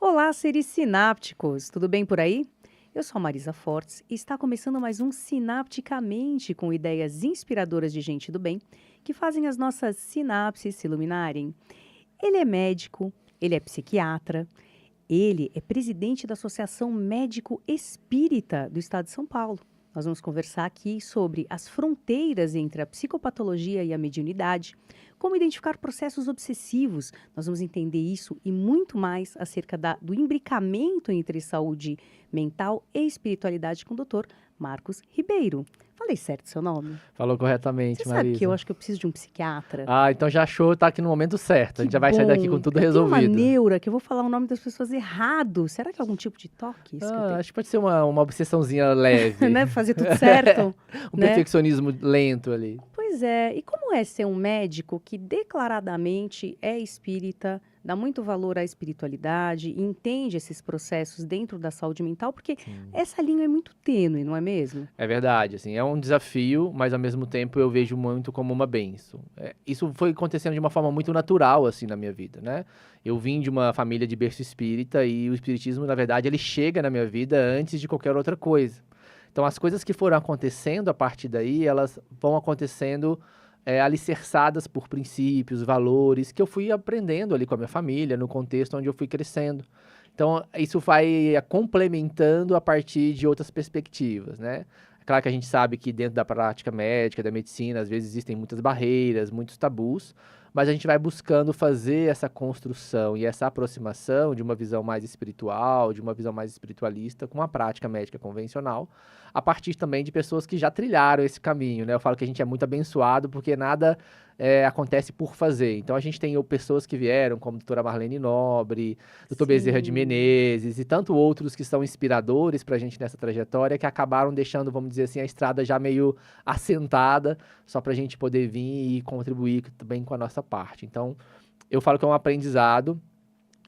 Olá, seres sinápticos, tudo bem por aí? Eu sou a Marisa Fortes e está começando mais um Sinapticamente com ideias inspiradoras de gente do bem que fazem as nossas sinapses se iluminarem. Ele é médico, ele é psiquiatra, ele é presidente da Associação Médico Espírita do Estado de São Paulo. Nós vamos conversar aqui sobre as fronteiras entre a psicopatologia e a mediunidade, como identificar processos obsessivos. Nós vamos entender isso e muito mais acerca do imbricamento entre saúde mental e espiritualidade com o Dr. Marcos Ribeiro. Falei certo seu nome? Falou Você corretamente, sabe que eu Marisa. acho que eu preciso de um psiquiatra? Ah, então já achou, tá aqui no momento certo. A Que gente já vai sair daqui com bom! tudo Eu tenho uma resolvido. neura que eu vou falar o nome das pessoas errado. Será que é algum tipo de toque isso que eu Ah, tenho? acho que pode ser uma obsessãozinha leve. Né, fazer tudo certo, Um né. perfeccionismo lento ali. Pois é, e como é ser um médico que declaradamente é espírita, dá muito valor à espiritualidade, entende esses processos dentro da saúde mental, porque Sim. essa linha é muito tênue, não é mesmo? É verdade, assim, é um desafio, mas ao mesmo tempo eu vejo muito como uma bênção. Isso foi acontecendo de uma forma muito natural, assim, na minha vida, né? Eu vim de uma família de berço espírita e o espiritismo, na verdade, ele chega na minha vida antes de qualquer outra coisa. Então, as coisas que foram acontecendo a partir daí, elas vão acontecendo alicerçadas por princípios, valores, que eu fui aprendendo ali com a minha família, no contexto onde eu fui crescendo. Então, isso vai complementando a partir de outras perspectivas, né? É claro que a gente sabe que dentro da prática médica, da medicina, às vezes existem muitas barreiras, muitos tabus, mas a gente vai buscando fazer essa construção e essa aproximação de uma visão mais espiritual, de uma visão mais espiritualista com a prática médica convencional, a partir também de pessoas que já trilharam esse caminho, né? Eu falo que a gente é muito abençoado porque nada acontece por fazer. Então a gente tem pessoas que vieram, como a doutora Marlene Nobre, doutor Bezerra de Sim. Menezes e tanto outros que são inspiradores pra gente nessa trajetória, que acabaram deixando, vamos dizer assim, a estrada já meio assentada, só pra gente poder vir e contribuir também com a nossa parte. Então, eu falo que é um aprendizado,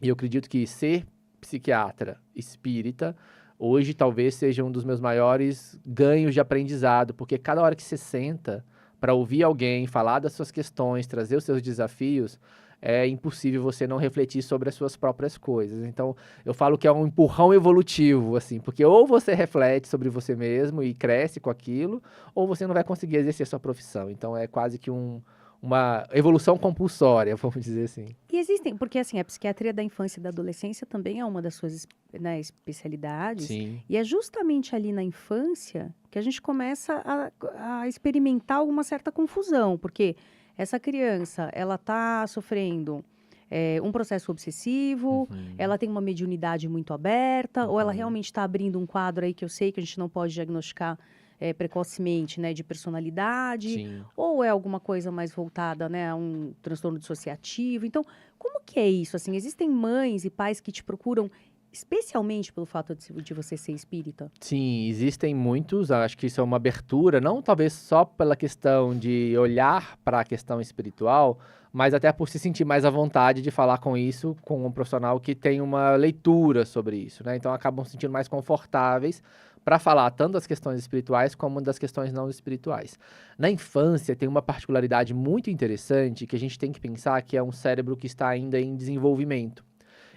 e eu acredito que ser psiquiatra espírita, hoje talvez seja um dos meus maiores ganhos de aprendizado, porque cada hora que você senta para ouvir alguém falar das suas questões, trazer os seus desafios, é impossível você não refletir sobre as suas próprias coisas. Então, eu falo que é um empurrão evolutivo, assim, porque ou você reflete sobre você mesmo e cresce com aquilo, ou você não vai conseguir exercer sua profissão. Então, é quase que uma evolução compulsória, vamos dizer assim. E existem, porque assim, a psiquiatria da infância e da adolescência também é uma das suas né, especialidades, Sim. e é justamente ali na infância que a gente começa a experimentar alguma certa confusão, porque essa criança, ela está sofrendo um processo obsessivo, Uhum, ela tem uma mediunidade muito aberta, ou ela uhum. realmente está abrindo um quadro aí que eu sei que a gente não pode diagnosticar precocemente, né, de personalidade, Sim. ou é alguma coisa mais voltada, né, a um transtorno dissociativo. Então, como que é isso? Assim, existem mães e pais que te procuram especialmente pelo fato de você ser espírita? Sim, existem muitos, acho que isso é uma abertura, não talvez só pela questão de olhar para a questão espiritual, mas até por se sentir mais à vontade de falar com isso com um profissional que tem uma leitura sobre isso, né? Então acabam se sentindo mais confortáveis para falar tanto das questões espirituais como das questões não espirituais. Na infância tem uma particularidade muito interessante que a gente tem que pensar que é um cérebro que está ainda em desenvolvimento.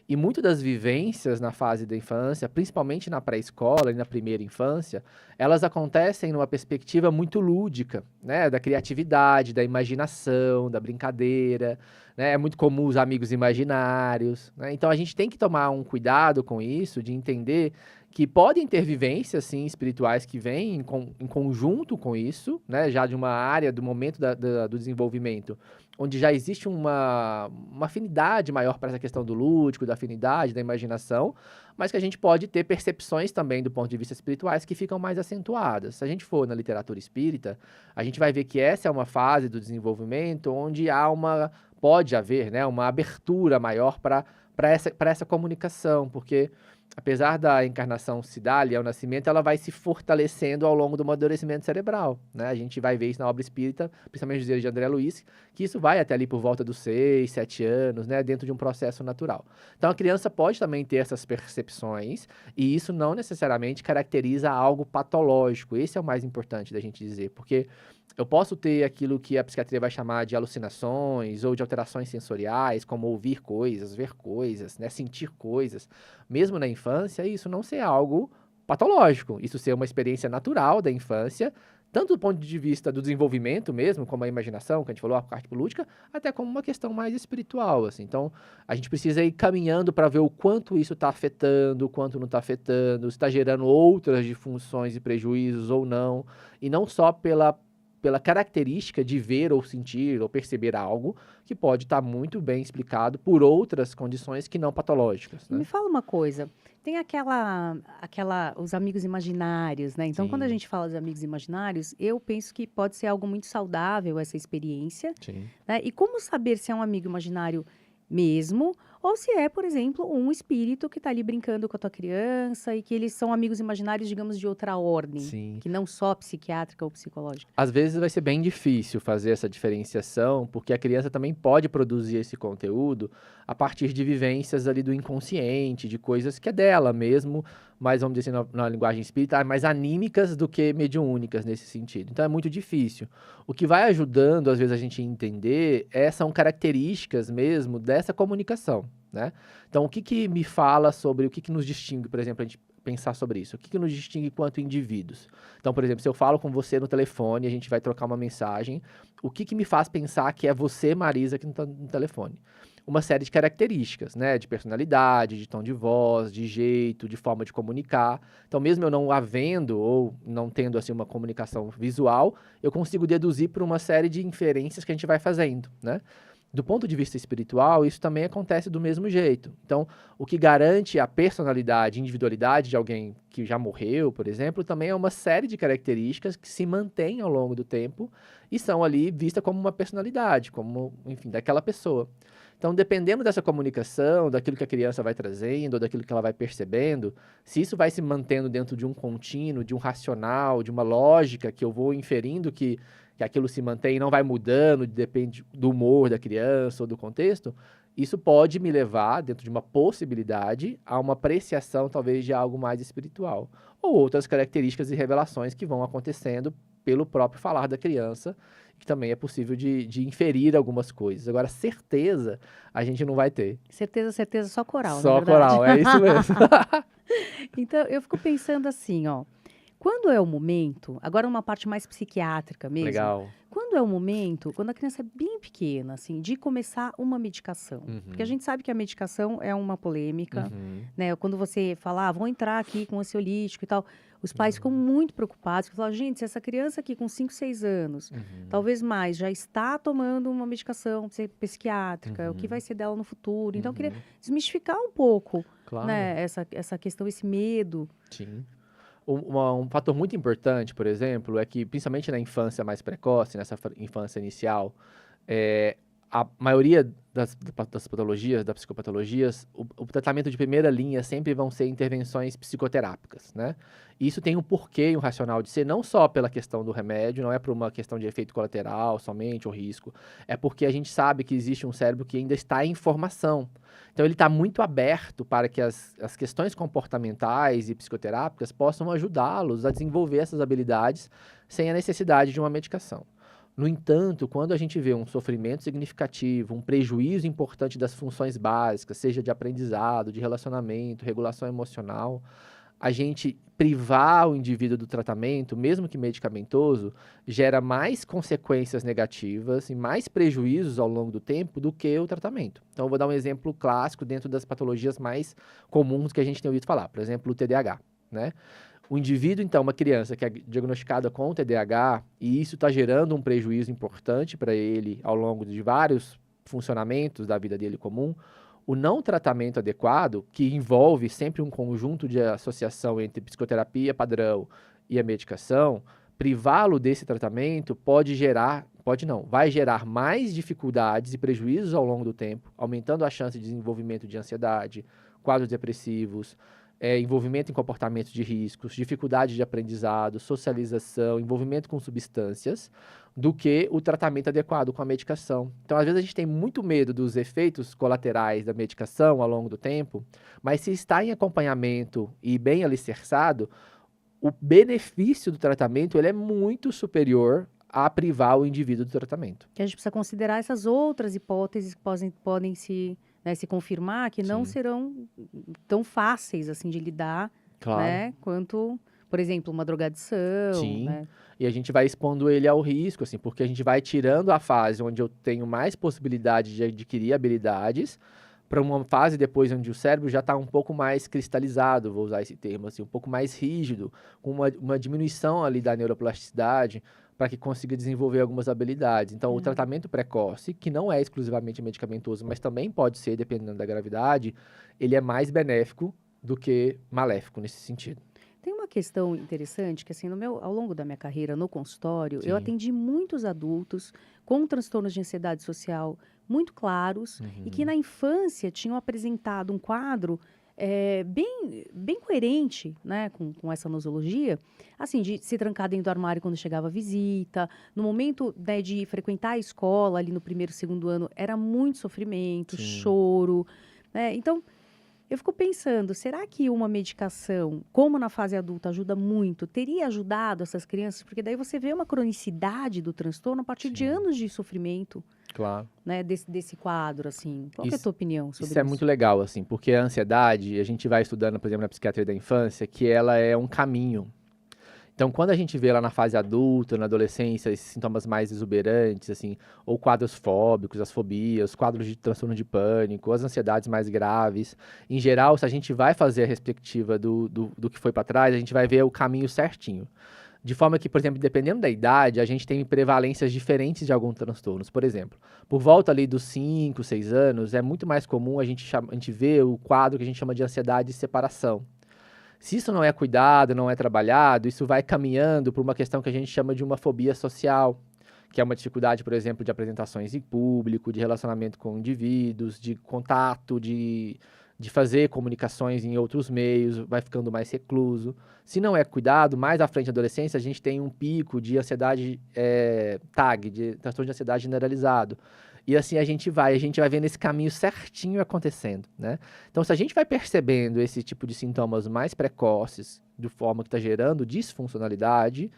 E muito das vivências na fase da infância, principalmente na pré-escola e na primeira infância, elas acontecem numa perspectiva muito lúdica, né? Da criatividade, da imaginação, da brincadeira, né? É muito comum os amigos imaginários, né? Então a gente tem que tomar um cuidado com isso, de entender que podem ter vivências, sim, espirituais que vêm em conjunto com isso, né? Já de uma área, do momento do desenvolvimento, onde já existe uma afinidade maior para essa questão do lúdico, da afinidade, da imaginação, mas que a gente pode ter percepções também do ponto de vista espirituais que ficam mais acentuadas. Se a gente for na literatura espírita, a gente vai ver que essa é uma fase do desenvolvimento onde pode haver, né, uma abertura maior para essa comunicação, porque apesar da encarnação se dar ali ao nascimento, ela vai se fortalecendo ao longo do amadurecimento cerebral, né? A gente vai ver isso na obra espírita, principalmente nos dias de André Luiz, que isso vai até ali por volta dos 6, 7 anos, né? Dentro de um processo natural. Então, a criança pode também ter essas percepções, e isso não necessariamente caracteriza algo patológico. Esse é o mais importante da gente dizer, porque eu posso ter aquilo que a psiquiatria vai chamar de alucinações ou de alterações sensoriais, como ouvir coisas, ver coisas, né? Sentir coisas, mesmo na infância, isso não ser algo patológico, isso ser uma experiência natural da infância, tanto do ponto de vista do desenvolvimento mesmo, como a imaginação, que a gente falou, a parte lúdica, até como uma questão mais espiritual, assim. Então, a gente precisa ir caminhando para ver o quanto isso está afetando, o quanto não está afetando, se está gerando outras disfunções e prejuízos ou não, e não só pela característica de ver ou sentir ou perceber algo que pode estar muito bem explicado por outras condições que não patológicas, Me né? fala uma coisa, tem os amigos imaginários, né? Então, quando a Sim, gente fala de amigos imaginários, eu penso que pode ser algo muito saudável essa experiência, sim. né? E como saber se é um amigo imaginário mesmo, ou se é, por exemplo, um espírito que está ali brincando com a tua criança e que eles são amigos imaginários, digamos, de outra ordem, Sim. que não só psiquiátrica ou psicológica. Às vezes vai ser bem difícil fazer essa diferenciação, porque a criança também pode produzir esse conteúdo a partir de vivências ali do inconsciente, de coisas que é dela mesmo, mas vamos dizer assim, na linguagem espírita, mais anímicas do que mediúnicas nesse sentido. Então é muito difícil. O que vai ajudando, às vezes, a gente a entender são características mesmo dessa comunicação, né? Então, o que que me fala sobre, o que que nos distingue, por exemplo, a gente pensar sobre isso? O que que nos distingue quanto indivíduos? Então, por exemplo, se eu falo com você no telefone, a gente vai trocar uma mensagem, o que que me faz pensar que é você, Marisa, que está no telefone? Uma série de características, né? De personalidade, de tom de voz, de jeito, de forma de comunicar. Então, mesmo eu não havendo ou não tendo assim uma comunicação visual, eu consigo deduzir por uma série de inferências que a gente vai fazendo, né? Do ponto de vista espiritual, isso também acontece do mesmo jeito. Então, o que garante a personalidade, individualidade de alguém que já morreu, por exemplo, também é uma série de características que se mantêm ao longo do tempo e são ali vistas como uma personalidade, como, enfim, daquela pessoa. Então, dependendo dessa comunicação, daquilo que a criança vai trazendo, ou daquilo que ela vai percebendo, se isso vai se mantendo dentro de um contínuo, de um racional, de uma lógica que eu vou inferindo que aquilo se mantém e não vai mudando, depende do humor da criança ou do contexto, isso pode me levar, dentro de uma possibilidade, a uma apreciação talvez de algo mais espiritual. Ou outras características e revelações que vão acontecendo pelo próprio falar da criança, que também é possível de inferir algumas coisas. Agora, certeza a gente não vai ter. Certeza, certeza, só coral, na Só verdade. coral, é isso mesmo. Então, eu fico pensando assim, ó. Quando é o momento, agora uma parte mais psiquiátrica mesmo, Legal. quando é o momento, quando a criança é bem pequena, assim, de começar uma medicação. Porque a Uhum, gente sabe que a medicação é uma polêmica, uhum, né? Quando você fala, vão entrar aqui com ansiolítico e tal, os pais ficam uhum, muito preocupados, falam, gente, se essa criança aqui com 5, 6 anos, uhum, talvez mais, já está tomando uma medicação psiquiátrica, o que vai uhum, ser dela no futuro? Então, eu queria uhum. desmistificar um pouco, Claro, né, essa questão, esse medo. sim. Um fator muito importante, por exemplo, é que, principalmente na infância mais precoce, nessa infância inicial, a maioria das patologias, das psicopatologias, o tratamento de primeira linha sempre vão ser intervenções psicoterápicas, né? E isso tem um porquê e um racional de ser, não só pela questão do remédio, não é por uma questão de efeito colateral somente, ou risco, é porque a gente sabe que existe um cérebro que ainda está em formação. Então, ele está muito aberto para que as questões comportamentais e psicoterápicas possam ajudá-los a desenvolver essas habilidades sem a necessidade de uma medicação. No entanto, quando a gente vê um sofrimento significativo, um prejuízo importante das funções básicas, seja de aprendizado, de relacionamento, regulação emocional, a gente privar o indivíduo do tratamento, mesmo que medicamentoso, gera mais consequências negativas e mais prejuízos ao longo do tempo do que o tratamento. Então, eu vou dar um exemplo clássico dentro das patologias mais comuns que a gente tem ouvido falar, por exemplo, o TDAH, né? O indivíduo, então, uma criança que é diagnosticada com TDAH, e isso está gerando um prejuízo importante para ele ao longo de vários funcionamentos da vida dele comum, o não tratamento adequado, que envolve sempre um conjunto de associação entre psicoterapia padrão e a medicação, privá-lo desse tratamento vai gerar mais dificuldades e prejuízos ao longo do tempo, aumentando a chance de desenvolvimento de ansiedade, quadros depressivos, envolvimento em comportamentos de riscos, dificuldade de aprendizado, socialização, envolvimento com substâncias, do que o tratamento adequado com a medicação. Então, às vezes, a gente tem muito medo dos efeitos colaterais da medicação ao longo do tempo, mas se está em acompanhamento e bem alicerçado, o benefício do tratamento ele é muito superior a privar o indivíduo do tratamento. Que a gente precisa considerar essas outras hipóteses que podem se confirmar, que não Sim. serão tão fáceis assim de lidar, Claro. né? Quanto, por exemplo, uma drogadição, Sim. né? E a gente vai expondo ele ao risco, assim, porque a gente vai tirando a fase onde eu tenho mais possibilidade de adquirir habilidades para uma fase depois onde o cérebro já está um pouco mais cristalizado, vou usar esse termo, assim, um pouco mais rígido, com uma diminuição ali da neuroplasticidade para que consiga desenvolver algumas habilidades. Então, o tratamento precoce, que não é exclusivamente medicamentoso, mas também pode ser, dependendo da gravidade, ele é mais benéfico do que maléfico nesse sentido. Tem uma questão interessante que, assim, ao longo da minha carreira no consultório, eu Sim. atendi muitos adultos com transtornos de ansiedade social muito claros e que na infância tinham apresentado um quadro bem coerente, né, com essa nosologia, assim, de se trancar dentro do armário quando chegava visita, no momento, né, de frequentar a escola ali no primeiro, segundo ano, era muito sofrimento, Sim. choro, né, então eu fico pensando, será que uma medicação, como na fase adulta ajuda muito, teria ajudado essas crianças? Porque daí você vê uma cronicidade do transtorno a partir de Sim. anos de sofrimento, Claro. né, desse quadro, assim. Qual que é a tua opinião sobre Isso é muito legal, assim, porque a ansiedade, a gente vai estudando, por exemplo, na psiquiatria da infância, que ela é um caminho. Então, quando a gente vê lá na fase adulta, na adolescência, esses sintomas mais exuberantes, assim, ou quadros fóbicos, as fobias, quadros de transtorno de pânico, as ansiedades mais graves, em geral, se a gente vai fazer a perspectiva do que foi para trás, a gente vai ver o caminho certinho. De forma que, por exemplo, dependendo da idade, a gente tem prevalências diferentes de alguns transtornos. Por exemplo, por volta ali dos 5, 6 anos, é muito mais comum a gente ver o quadro que a gente chama de ansiedade de separação. Se isso não é cuidado, não é trabalhado, isso vai caminhando para uma questão que a gente chama de uma fobia social, que é uma dificuldade, por exemplo, de apresentações em público, de relacionamento com indivíduos, de contato, de fazer comunicações em outros meios, vai ficando mais recluso. Se não é cuidado, mais à frente da adolescência, a gente tem um pico de ansiedade TAG, de transtorno de ansiedade generalizado. E assim a gente vai vendo esse caminho certinho acontecendo, né? Então, se a gente vai percebendo esse tipo de sintomas mais precoces, de forma que está gerando disfuncionalidade,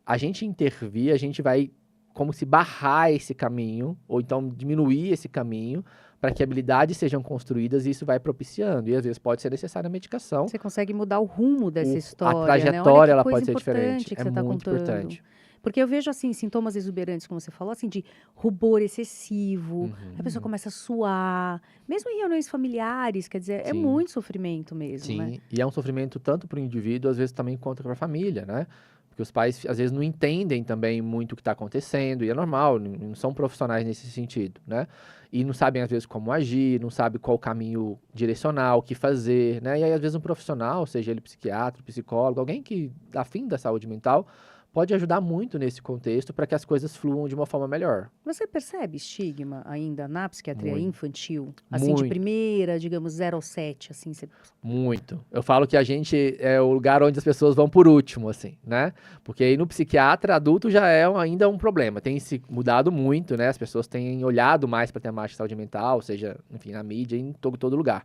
a gente intervir, a gente vai como se barrar esse caminho, ou então diminuir esse caminho, para que habilidades sejam construídas e isso vai propiciando. E às vezes pode ser necessária a medicação. Você consegue mudar o rumo dessa história, A né? trajetória, Olha que ela coisa pode ser diferente. importante que É você está muito contando. importante. Porque eu vejo, assim, sintomas exuberantes, como você falou, assim, de rubor excessivo, a pessoa começa a suar, mesmo em reuniões familiares, quer dizer, é Sim. muito sofrimento mesmo, né? Sim, e é um sofrimento tanto para o indivíduo, às vezes também quanto para a família, né? Porque os pais, às vezes, não entendem também muito o que está acontecendo, e é normal, não são profissionais nesse sentido, né? E não sabem, às vezes, como agir, não sabem qual caminho direcionar, o que fazer, né? E aí, às vezes, um profissional, seja ele psiquiatra, psicólogo, alguém que afim da saúde mental, pode ajudar muito nesse contexto para que as coisas fluam de uma forma melhor. Você percebe estigma ainda na psiquiatria Muito. infantil? Assim, de Muito. primeira, digamos, 0 ao 7, assim, você... Muito. Eu falo que a gente é o lugar onde as pessoas vão por último, assim, né? Porque aí no psiquiatra adulto já é ainda um problema. Tem se mudado muito, né? As pessoas têm olhado mais para a temática de saúde mental, seja, enfim, na mídia, em todo lugar.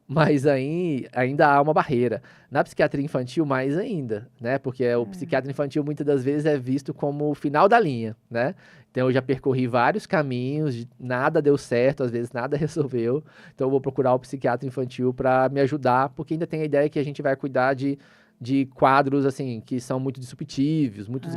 Mas aí ainda há uma barreira. Na psiquiatria infantil, mais ainda, né? Porque o psiquiatra infantil muitas das vezes é visto como o final da linha, né? Então eu já percorri vários caminhos, nada deu certo, às vezes nada resolveu. Então eu vou procurar o psiquiatra infantil para me ajudar, porque ainda tem a ideia que a gente vai cuidar de quadros assim que são muito disruptivos, muito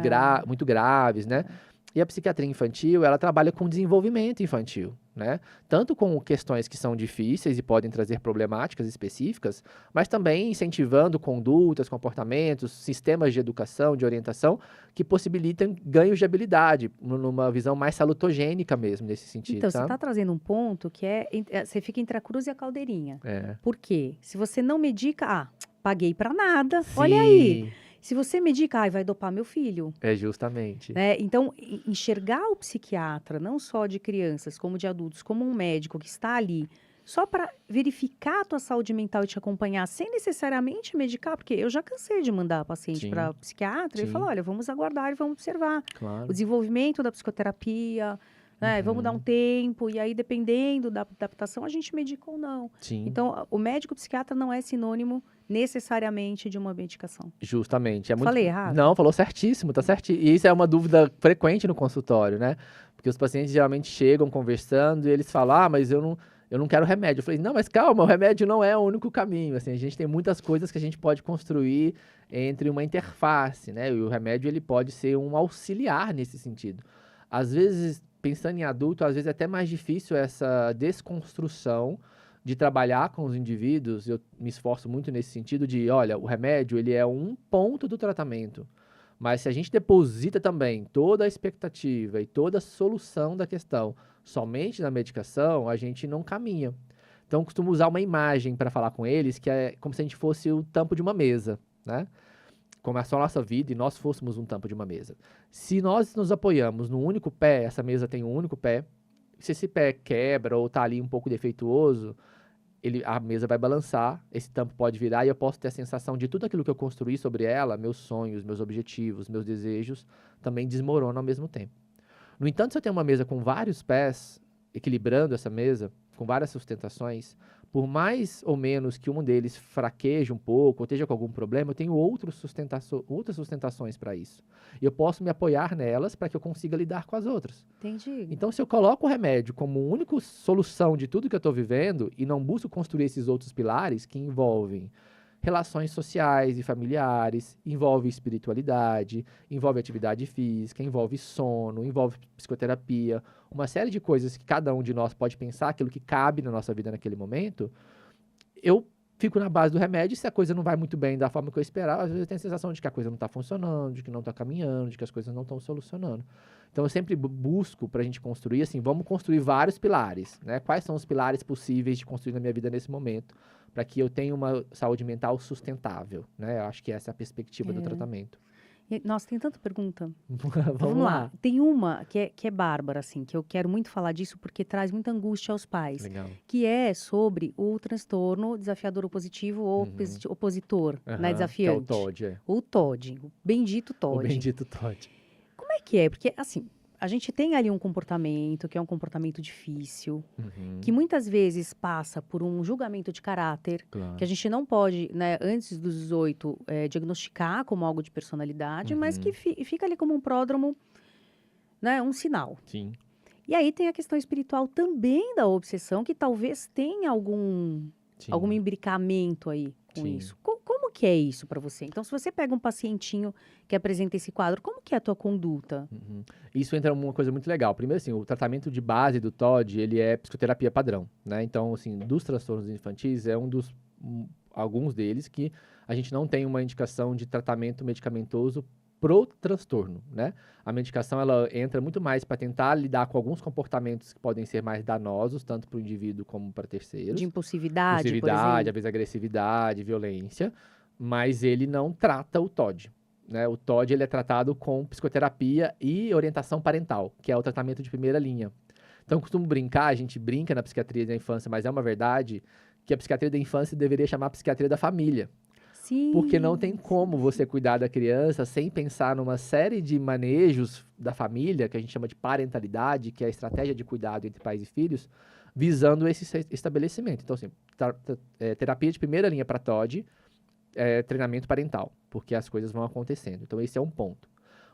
graves, né? E a psiquiatria infantil, ela trabalha com desenvolvimento infantil, né? Tanto com questões que são difíceis e podem trazer problemáticas específicas, mas também incentivando condutas, comportamentos, sistemas de educação, de orientação, que possibilitam ganhos de habilidade, numa visão mais salutogênica mesmo, nesse sentido, Então, você sabe? está trazendo um ponto que você fica entre a cruz e a caldeirinha. É. Por quê? Se você não medica, paguei para nada, olha aí. Sim, Se você medica, vai dopar meu filho. é justamente. Né? Então, enxergar o psiquiatra, não só de crianças, como de adultos, como um médico que está ali só para verificar a tua saúde mental e te acompanhar, sem necessariamente medicar, porque eu já cansei de mandar paciente para Sim, psiquiatra e falar, sim, olha, vamos aguardar e vamos observar o claro. desenvolvimento da psicoterapia, né? Vamos dar um Uhum, tempo, e aí, dependendo da adaptação, a gente medica ou não. sim. Então, o médico psiquiatra não é sinônimo necessariamente de uma medicação. Justamente, é muito Falei errado? não, falou certíssimo, tá certi e isso é uma dúvida frequente no consultório, né, porque os pacientes geralmente chegam conversando e eles falam: "Ah, mas eu não quero remédio". Eu falei: "Não, mas calma, o remédio não é o único caminho, assim, a gente tem muitas coisas que a gente pode construir entre uma interface, né, e o remédio ele pode ser um auxiliar nesse sentido". Às vezes, pensando em adulto, às vezes é até mais difícil essa desconstrução de trabalhar com os indivíduos, eu me esforço muito nesse sentido de, olha, o remédio ele é um ponto do tratamento, mas se a gente deposita também toda a expectativa e toda a solução da questão somente na medicação, a gente não caminha. Então, eu costumo usar uma imagem para falar com eles, que é como se a gente fosse o tampo de uma mesa, né? Como é só a nossa vida e nós fôssemos um tampo de uma mesa. Se nós nos apoiamos num único pé, essa mesa tem um único pé, se esse pé quebra ou está ali um pouco defeituoso, a mesa vai balançar, esse tampo pode virar e eu posso ter a sensação de tudo aquilo que eu construí sobre ela, meus sonhos, meus objetivos, meus desejos, também desmoronam ao mesmo tempo. No entanto, se eu tenho uma mesa com vários pés, equilibrando essa mesa, com várias sustentações, por mais ou menos que um deles fraqueje um pouco, ou esteja com algum problema, eu tenho outras sustentações para isso. E eu posso me apoiar nelas para que eu consiga lidar com as outras. Entendi. Então, se eu coloco o remédio como única solução de tudo que eu estou vivendo e não busco construir esses outros pilares que envolvem relações sociais e familiares, envolve espiritualidade, envolve atividade física, envolve sono, envolve psicoterapia, uma série de coisas que cada um de nós pode pensar, aquilo que cabe na nossa vida naquele momento, eu fico na base do remédio e se a coisa não vai muito bem da forma que eu esperava, às vezes eu tenho a sensação de que a coisa não está funcionando, de que não está caminhando, de que as coisas não estão solucionando. Então eu sempre busco para a gente construir, assim, vamos construir vários pilares, né? Quais são os pilares possíveis de construir na minha vida nesse momento, para que eu tenha uma saúde mental sustentável, né? Eu acho que essa é a perspectiva do É. tratamento. Nossa, tem tanta pergunta. Então, Vamos vamos lá. lá. Tem uma que é bárbara, assim, que eu quero muito falar disso porque traz muita angústia aos pais, Legal. que é sobre o transtorno desafiador opositivo ou Uhum. opositor, né, Aham. Que é o desafiante. TOD, é. O TOD, o bendito O TOD. bendito TOD. Como é que é? Porque, assim, a gente tem ali um comportamento que é um comportamento difícil, que Uhum. muitas vezes passa por um julgamento de caráter, que a Claro. gente não pode, né, antes dos 18, diagnosticar como algo de personalidade, mas que Uhum. fica ali como um pródromo, né, um sinal. Sim, E aí tem a questão espiritual também da obsessão, que talvez tenha algum sim, imbricamento aí com sim. isso. Como que é isso para você? Então, se você pega um pacientinho que apresenta esse quadro, como que é a tua conduta? Uhum. Isso entra uma coisa muito legal. Primeiro, assim, o tratamento de base do TOD, ele é psicoterapia padrão, né? Então, assim, dos transtornos infantis, é alguns deles que a gente não tem uma indicação de tratamento medicamentoso pro transtorno, né? A medicação, ela entra muito mais para tentar lidar com alguns comportamentos que podem ser mais danosos, tanto para o indivíduo como para De terceiros. impulsividade, por Impulsividade, exemplo? às vezes agressividade, violência, mas ele não trata o TOD, né? O TOD ele é tratado com psicoterapia e orientação parental, que é o tratamento de primeira linha. Então, eu costumo brincar, a gente brinca na psiquiatria da infância, mas é uma verdade que a psiquiatria da infância deveria chamar psiquiatria da família, porque não tem Sim, sim, como você sim. cuidar da criança sem pensar numa série de manejos da família, que a gente chama de parentalidade, que é a estratégia de cuidado entre pais e filhos, visando esse estabelecimento. Então, assim, terapia de primeira linha para TOD, treinamento parental, porque as coisas vão acontecendo. Então, esse é um ponto.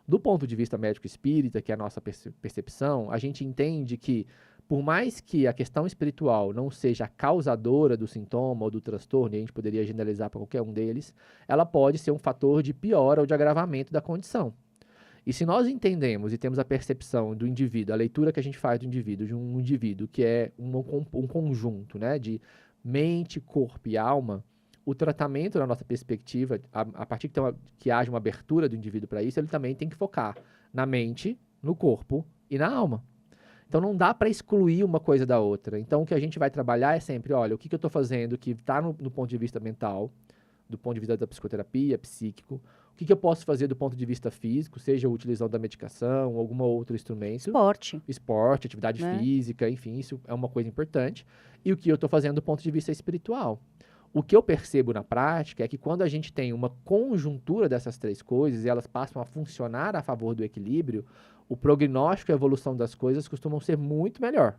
Do ponto de vista médico espírita, que é a nossa percepção, a gente entende que, por mais que a questão espiritual não seja a causadora do sintoma ou do transtorno, e a gente poderia generalizar para qualquer um deles, ela pode ser um fator de piora ou de agravamento da condição. E se nós entendemos e temos a percepção do indivíduo, a leitura que a gente faz do indivíduo, de um indivíduo que é um conjunto, né, de mente, corpo e alma, o tratamento, na nossa perspectiva, a partir que haja uma abertura do indivíduo para isso, ele também tem que focar na mente, no corpo e na alma. Então não dá para excluir uma coisa da outra. Então o que a gente vai trabalhar é sempre, olha, o que eu estou fazendo que está no ponto de vista mental, do ponto de vista da psicoterapia, psíquico, o que que eu posso fazer do ponto de vista físico, seja a utilização da medicação, algum outro instrumento, Esporte, atividade né? física, enfim, isso é uma coisa importante. E o que eu estou fazendo do ponto de vista espiritual. O que eu percebo na prática é que quando a gente tem uma conjuntura dessas três coisas e elas passam a funcionar a favor do equilíbrio, o prognóstico e a evolução das coisas costumam ser muito melhor,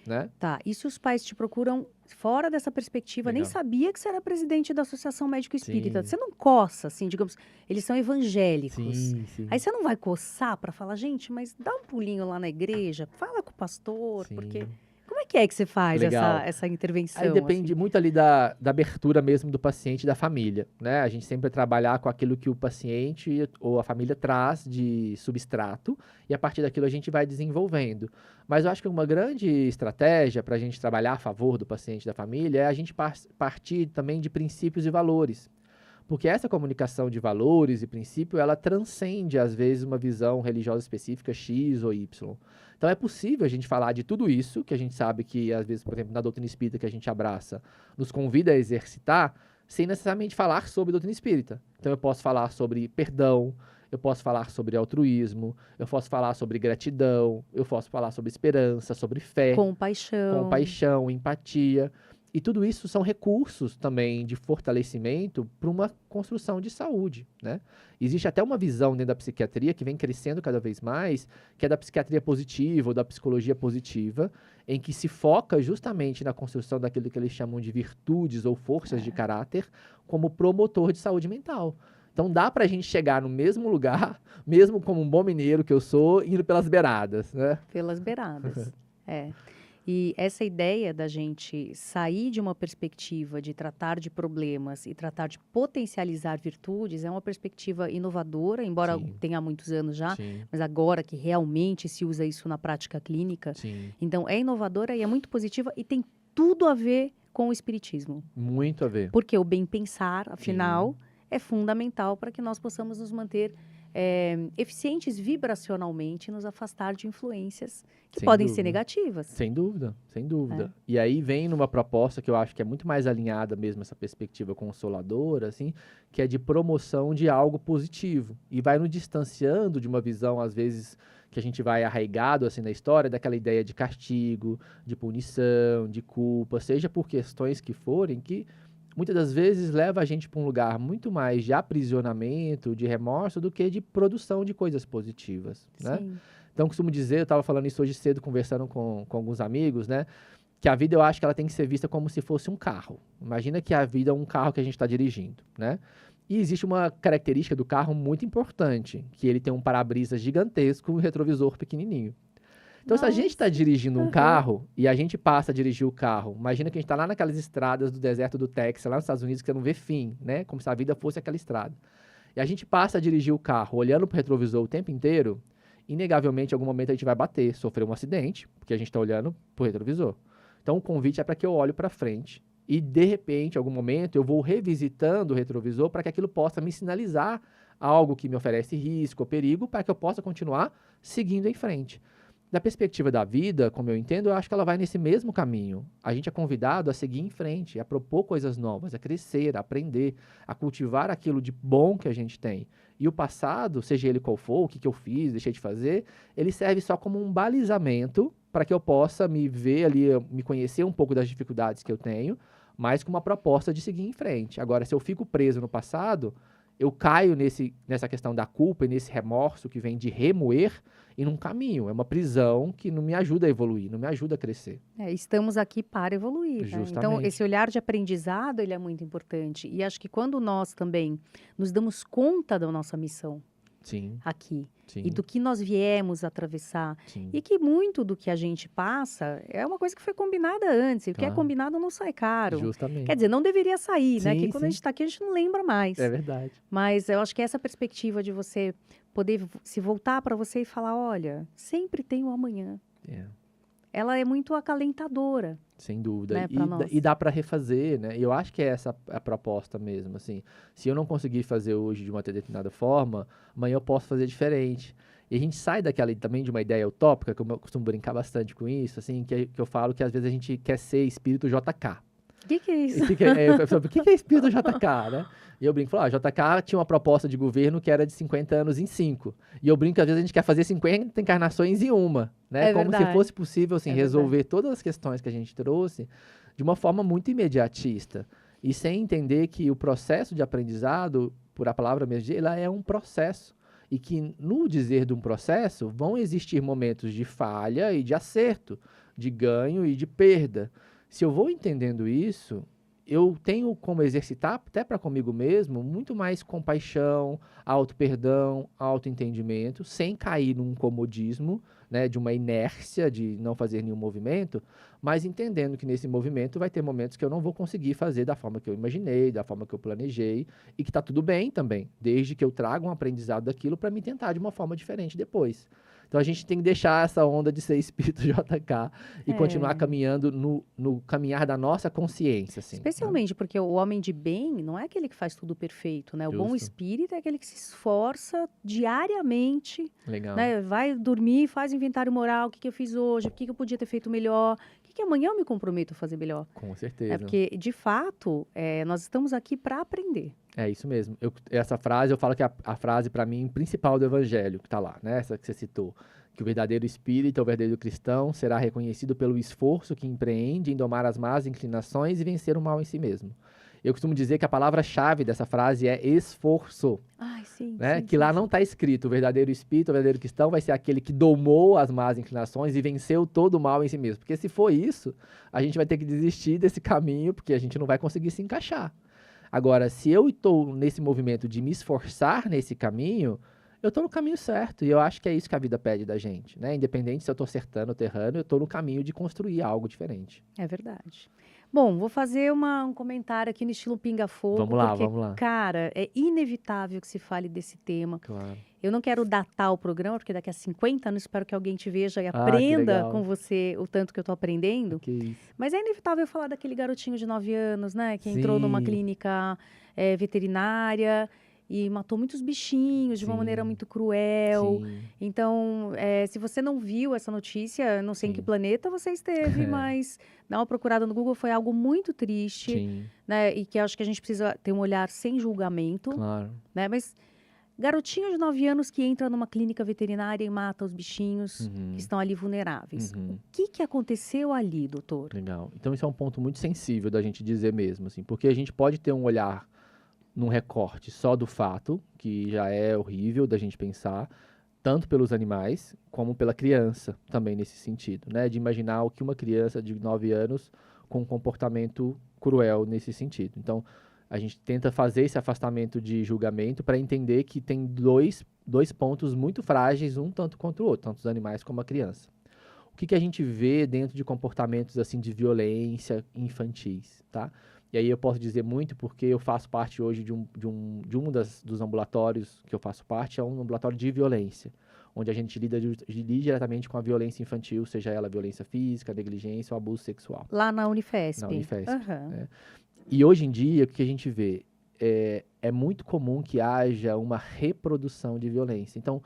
né? Tá, e se os pais te procuram fora dessa perspectiva, nem Legal. sabia que você era presidente da Associação Médico Espírita, Sim, você não coça, assim, digamos, eles são evangélicos. sim, Aí sim, você não vai coçar para falar, gente, mas dá um pulinho lá na igreja, fala com o pastor, porque sim. como é que você faz essa, Legal. essa Aí intervenção, assim? depende muito ali da abertura mesmo do paciente e da família, né? A gente sempre vai trabalhar com aquilo que o paciente ou a família traz de substrato e a partir daquilo a gente vai desenvolvendo. Mas eu acho que uma grande estratégia para a gente trabalhar a favor do paciente e da família é a gente partir também de princípios e valores. Porque essa comunicação de valores e princípio, ela transcende, às vezes, uma visão religiosa específica X ou Y. Então, é possível a gente falar de tudo isso, que a gente sabe que, às vezes, por exemplo, na doutrina espírita que a gente abraça, nos convida a exercitar, sem necessariamente falar sobre doutrina espírita. Então, eu posso falar sobre perdão, eu posso falar sobre altruísmo, eu posso falar sobre gratidão, eu posso falar sobre esperança, sobre fé, Compaixão. compaixão, empatia. E tudo isso são recursos também de fortalecimento para uma construção de saúde, né? Existe até uma visão dentro da psiquiatria que vem crescendo cada vez mais, que é da psiquiatria positiva ou da psicologia positiva, em que se foca justamente na construção daquilo que eles chamam de virtudes ou forças de caráter como promotor de saúde mental. Então dá para a gente chegar no mesmo lugar, mesmo como um bom mineiro que eu sou, indo pelas beiradas, né? Pelas beiradas. É. E essa ideia da gente sair de uma perspectiva de tratar de problemas e tratar de potencializar virtudes é uma perspectiva inovadora, embora Sim, tenha há muitos anos já, sim, mas agora que realmente se usa isso na prática clínica. sim. Então, é inovadora e é muito positiva e tem tudo a ver com o espiritismo. Muito a ver. Porque o bem pensar, afinal, Sim. é fundamental para que nós possamos nos manter eficientes vibracionalmente e nos afastar de influências que Sem podem ser dúvida. negativas. Sem dúvida, sem É. dúvida. E aí vem numa proposta que eu acho que é muito mais alinhada mesmo essa perspectiva consoladora, assim, que é de promoção de algo positivo. E vai nos distanciando de uma visão, às vezes, que a gente vai arraigado assim na história, daquela ideia de castigo, de punição, de culpa, seja por questões que forem, que muitas das vezes leva a gente para um lugar muito mais de aprisionamento, de remorso, do que de produção de coisas positivas, né? Sim. Então, costumo dizer, eu estava falando isso hoje cedo, conversando com alguns amigos, né? Que a vida eu acho que ela tem que ser vista como se fosse um carro. Imagina que a vida é um carro que a gente está dirigindo, né? E existe uma característica do carro muito importante, que ele tem um para-brisa gigantesco e um retrovisor pequenininho. Então, se a gente está Nossa. dirigindo um Aham. carro e a gente passa a dirigir o carro, imagina que a gente está lá naquelas estradas do deserto do Texas, lá nos Estados Unidos, que você não vê fim, né? Como se a vida fosse aquela estrada. E a gente passa a dirigir o carro olhando para o retrovisor o tempo inteiro, inegavelmente, em algum momento a gente vai bater, sofrer um acidente, porque a gente está olhando para o retrovisor. Então, o convite é para que eu olhe para frente e, de repente, em algum momento, eu vou revisitando o retrovisor para que aquilo possa me sinalizar algo que me oferece risco ou perigo, para que eu possa continuar seguindo em frente. Da perspectiva da vida, como eu entendo, eu acho que ela vai nesse mesmo caminho. A gente é convidado a seguir em frente, a propor coisas novas, a crescer, a aprender, a cultivar aquilo de bom que a gente tem. E o passado, seja ele qual for, o que eu fiz, deixei de fazer, ele serve só como um balizamento para que eu possa me ver ali, me conhecer um pouco das dificuldades que eu tenho, mas com uma proposta de seguir em frente. Agora, se eu fico preso no passado, eu caio nessa questão da culpa e nesse remorso que vem de remoer e num caminho. É uma prisão que não me ajuda a evoluir, não me ajuda a crescer. Estamos aqui para evoluir, né? Então, esse Justamente. olhar de aprendizado, ele é muito importante. E acho que quando nós também nos damos conta da nossa missão Sim, aqui e sim, do que nós viemos atravessar sim. e que muito do que a gente passa é uma coisa que foi combinada antes. E o que é Tá. combinado não sai caro. Quer Justamente. dizer, não deveria sair, né? Que Sim, quando a gente sim. está aqui, a gente não lembra mais. É verdade. Mas eu acho que essa perspectiva de você poder se voltar para você e falar, olha, sempre tem o amanhã. É. Ela é muito acalentadora, Sem dúvida. né, para E nós. dá para refazer, né? E eu acho que é essa a proposta mesmo, assim. Se eu não conseguir fazer hoje de uma determinada forma, amanhã eu posso fazer diferente. E a gente sai daquela também de uma ideia utópica, que eu costumo brincar bastante com isso, assim, que eu falo que às vezes a gente quer ser espírito JK. Que é isso? O que é espírito JK, né? E eu brinco, a JK tinha uma proposta de governo que era de 50 anos em 5. E eu brinco que às vezes a gente quer fazer 50 encarnações em uma, né? É Como se verdade. fosse possível, assim, É verdade. resolver todas as questões que a gente trouxe de uma forma muito imediatista. E sem entender que o processo de aprendizado, por a palavra mesmo, ela é um processo. E que no dizer de um processo vão existir momentos de falha e de acerto, de ganho e de perda. Se eu vou entendendo isso, eu tenho como exercitar, até para comigo mesmo, muito mais compaixão, auto-perdão, auto-entendimento, sem cair num comodismo, né, de uma inércia de não fazer nenhum movimento, mas entendendo que nesse movimento vai ter momentos que eu não vou conseguir fazer da forma que eu imaginei, da forma que eu planejei, e que está tudo bem também, desde que eu traga um aprendizado daquilo para me tentar de uma forma diferente depois. Então a gente tem que deixar essa onda de ser espírito JK e continuar É. caminhando no caminhar da nossa consciência, assim, né? Especialmente porque o homem de bem não é aquele que faz tudo perfeito, né? O bom Justo. espírito é aquele que se esforça diariamente, Legal. né? Vai dormir, faz inventário moral, o que que eu fiz hoje, o que que eu podia ter feito melhor, o que que amanhã eu me comprometo a fazer melhor. Com É certeza. porque, de fato, nós estamos aqui para aprender. É isso mesmo. Essa frase, eu falo que é a frase, para mim, principal do evangelho, que tá lá, né? Essa que você citou. Que o verdadeiro espírita, o verdadeiro cristão, será reconhecido pelo esforço que empreende em domar as más inclinações e vencer o mal em si mesmo. Eu costumo dizer que a palavra-chave dessa frase é esforço, Ai, sim, né? sim, Que sim, lá sim. não está escrito, o verdadeiro espírito, o verdadeiro cristão vai ser aquele que domou as más inclinações e venceu todo o mal em si mesmo. Porque se for isso, a gente vai ter que desistir desse caminho, porque a gente não vai conseguir se encaixar. Agora, se eu estou nesse movimento de me esforçar nesse caminho, eu estou no caminho certo. E eu acho que é isso que a vida pede da gente, né? Independente se eu estou acertando ou errando, eu estou no caminho de construir algo diferente. É verdade. Bom, vou fazer um comentário aqui no estilo pinga-fogo, porque, Vamos lá. cara, é inevitável que se fale desse tema. Claro. Eu não quero datar o programa, porque daqui a 50 anos espero que alguém te veja e Ah, que aprenda com legal. você o tanto que eu tô aprendendo. Que isso. Mas é inevitável falar daquele garotinho de 9 anos, né? Que entrou numa Sim, clínica veterinária e matou muitos bichinhos de uma maneira sim, muito cruel. sim, Então, se você não viu essa notícia, não sei em que sim. planeta você esteve, mas dá uma procurada no Google, foi algo muito triste, Sim, né? E que eu acho que a gente precisa ter um olhar sem julgamento, claro. né? Mas garotinho de 9 anos que entra numa clínica veterinária e mata os bichinhos que Uhum, estão ali vulneráveis. O uhum. que aconteceu ali, doutor? Legal. Então, isso é um ponto muito sensível da gente dizer mesmo, assim, porque a gente pode ter um olhar num recorte só do fato, que já é horrível da gente pensar, tanto pelos animais como pela criança, também nesse sentido, né? De imaginar o que uma criança de 9 anos com um comportamento cruel nesse sentido. Então, a gente tenta fazer esse afastamento de julgamento para entender que tem dois pontos muito frágeis, um tanto contra o outro, tanto os animais como a criança. O que a gente vê dentro de comportamentos assim de violência infantis, tá? E aí eu posso dizer muito porque eu faço parte hoje dos ambulatórios que eu faço parte, é um ambulatório de violência, onde a gente lida diretamente com a violência infantil, seja ela violência física, negligência ou abuso sexual, Lá na Unifesp. na Unifesp, Aham. né? E hoje em dia, o que a gente vê? É muito comum que haja uma reprodução de violência. Então,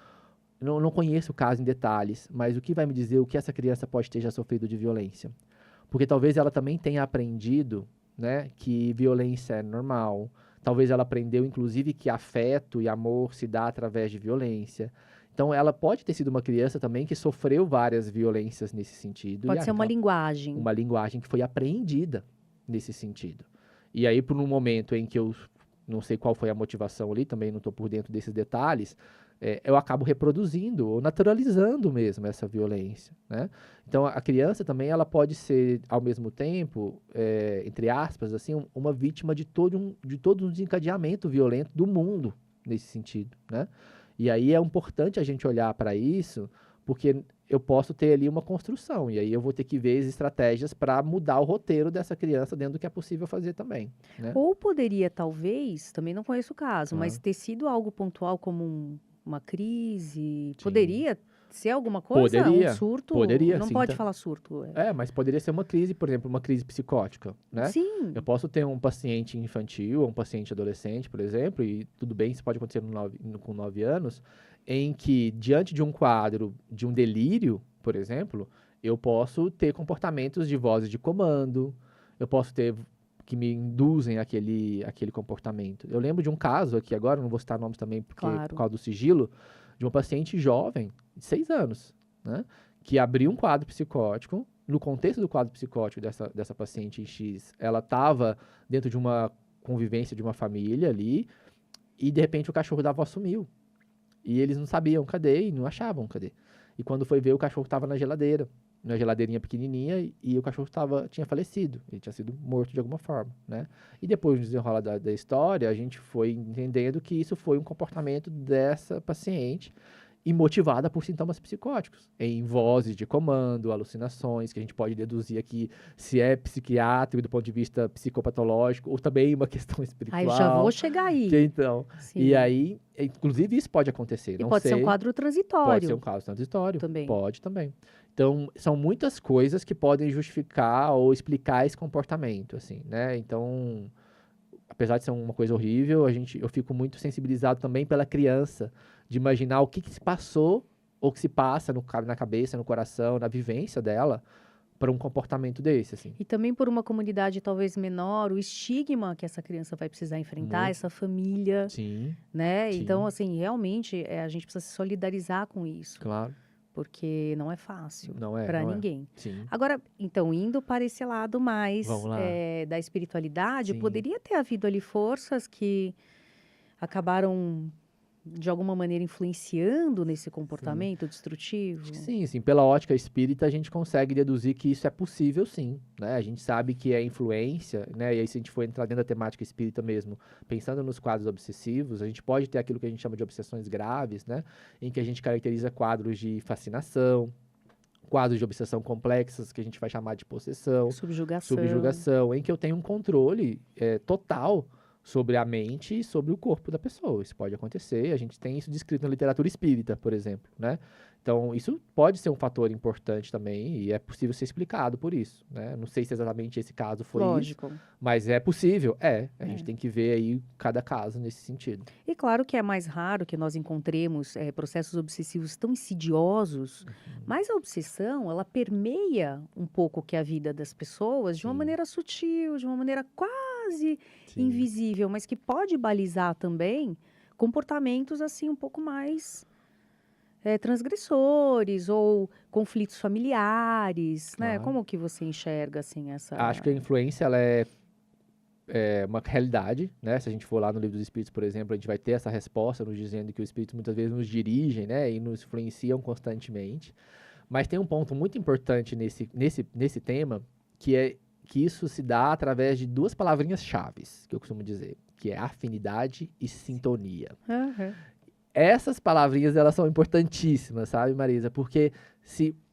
não conheço o caso em detalhes, mas o que vai me dizer o que essa criança pode ter já sofrido de violência? Porque talvez ela também tenha aprendido, né, que violência é normal. Talvez ela aprendeu, inclusive, que afeto e amor se dá através de violência. Então, ela pode ter sido uma criança também que sofreu várias violências nesse sentido. Pode ser uma Então, linguagem. uma linguagem que foi apreendida nesse sentido. E aí, por um momento em que eu não sei qual foi a motivação ali, também não estou por dentro desses detalhes, eu acabo reproduzindo ou naturalizando mesmo essa violência, né? Então, a criança também ela pode ser, ao mesmo tempo, entre aspas, assim, uma vítima de todo um desencadeamento violento do mundo nesse sentido, né? E aí é importante a gente olhar para isso, porque eu posso ter ali uma construção, e aí eu vou ter que ver as estratégias para mudar o roteiro dessa criança dentro do que é possível fazer também, né? Ou poderia, talvez, também não conheço o caso, mas Claro. ter sido algo pontual como uma crise. Sim. Poderia ser alguma coisa? Um surto? Poderia, Não sim. pode falar surto. Mas poderia ser uma crise, por exemplo, uma crise psicótica, né? Sim. Eu posso ter um paciente infantil, ou um paciente adolescente, por exemplo, e tudo bem, isso pode acontecer com 9 anos, em que, diante de um quadro de um delírio, por exemplo, eu posso ter comportamentos de vozes de comando, eu posso ter que me induzem aquele comportamento. Eu lembro de um caso aqui agora, não vou citar nomes também por Claro. causa do sigilo, de uma paciente jovem, de 6 anos, né, que abriu um quadro psicótico. No contexto do quadro psicótico dessa paciente X, ela estava dentro de uma convivência de uma família ali, e de repente o cachorro da avó sumiu. E eles não sabiam cadê e não achavam cadê. E quando foi ver, o cachorro estava na geladeira, na geladeirinha pequenininha, e o cachorro tinha falecido, ele tinha sido morto de alguma forma, né? E depois do desenrolar da história, a gente foi entendendo que isso foi um comportamento dessa paciente e motivada por sintomas psicóticos, em vozes de comando, alucinações, que a gente pode deduzir aqui se é psiquiátrico do ponto de vista psicopatológico, ou também uma questão Aí já vou espiritual. chegar Que aí. então, e Sim. aí, inclusive isso pode acontecer, E não pode ser um sei, quadro pode ser transitório um caso transitório, também. pode também. Então, são muitas coisas que podem justificar ou explicar esse comportamento, assim, né? Então, apesar de ser uma coisa horrível, eu fico muito sensibilizado também pela criança, de imaginar o que se passou ou que se passa na cabeça, no coração, na vivência dela, para um comportamento desse, assim. E também por uma comunidade talvez menor, o estigma que essa criança vai precisar enfrentar, Muito. essa família, Sim, né? Então, sim, assim, realmente a gente precisa se solidarizar com isso, claro. porque não é fácil Não é, para não é. ninguém. Sim. Agora, então, indo para esse lado mais Vamos lá. da espiritualidade, Sim. poderia ter havido ali forças que acabaram, de alguma maneira, influenciando nesse Sim. comportamento Acho que destrutivo? sim, assim, pela ótica espírita a gente consegue deduzir que isso é possível sim, né? A gente sabe que é influência, né? E aí se a gente for entrar dentro da temática espírita mesmo, pensando nos quadros obsessivos, a gente pode ter aquilo que a gente chama de obsessões graves, né? Em que a gente caracteriza quadros de fascinação, quadros de obsessão complexas, que a gente vai chamar de possessão, Subjugação. subjugação, em que eu tenho um controle total sobre a mente e sobre o corpo da pessoa. Isso pode acontecer, a gente tem isso descrito na literatura espírita, por exemplo, né? Então, isso pode ser um fator importante também e é possível ser explicado por isso, né? Não sei se exatamente esse caso foi isso, Lógico. mas é possível, a gente É. tem que ver aí cada caso nesse sentido. E claro que é mais raro que nós encontremos processos obsessivos tão insidiosos, Uhum. mas a obsessão, ela permeia um pouco que a vida das pessoas de uma Sim, maneira sutil, de uma maneira quase sim, invisível, mas que pode balizar também comportamentos assim um pouco mais transgressores ou conflitos familiares, né? claro. Como que você enxerga assim Acho essa... que a influência, ela é uma realidade, né? Se a gente for lá no Livro dos Espíritos, por exemplo, a gente vai ter essa resposta nos dizendo que os espíritos muitas vezes nos dirigem, né? E nos influenciam constantemente. Mas tem um ponto muito importante nesse tema, que é que isso se dá através de duas palavrinhas-chave, que eu costumo dizer, que é afinidade e sintonia. Aham. Essas palavrinhas, elas são importantíssimas, sabe, Marisa? Porque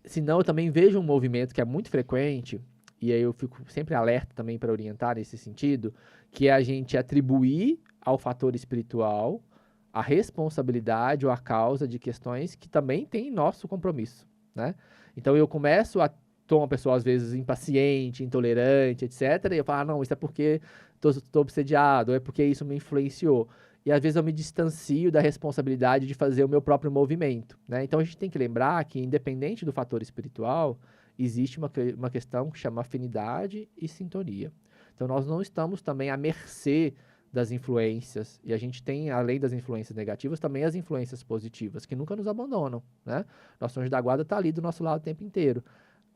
senão eu também vejo um movimento que é muito frequente, e aí eu fico sempre alerta também para orientar nesse sentido, que é a gente atribuir ao fator espiritual a responsabilidade ou a causa de questões que também têm nosso compromisso, né? Então eu começo a tô uma pessoa às vezes impaciente, intolerante, etc. E eu falo, ah, não, isso é porque tô obsediado, ou é porque isso me influenciou. E às vezes eu me distancio da responsabilidade de fazer o meu próprio movimento, né? Então a gente tem que lembrar que, independente do fator espiritual, existe uma questão que chama afinidade e sintonia. Então nós não estamos também à mercê das influências, e a gente tem, além das influências negativas, também as influências positivas, que nunca nos abandonam, né? Nosso anjo da guarda está ali do nosso lado o tempo inteiro.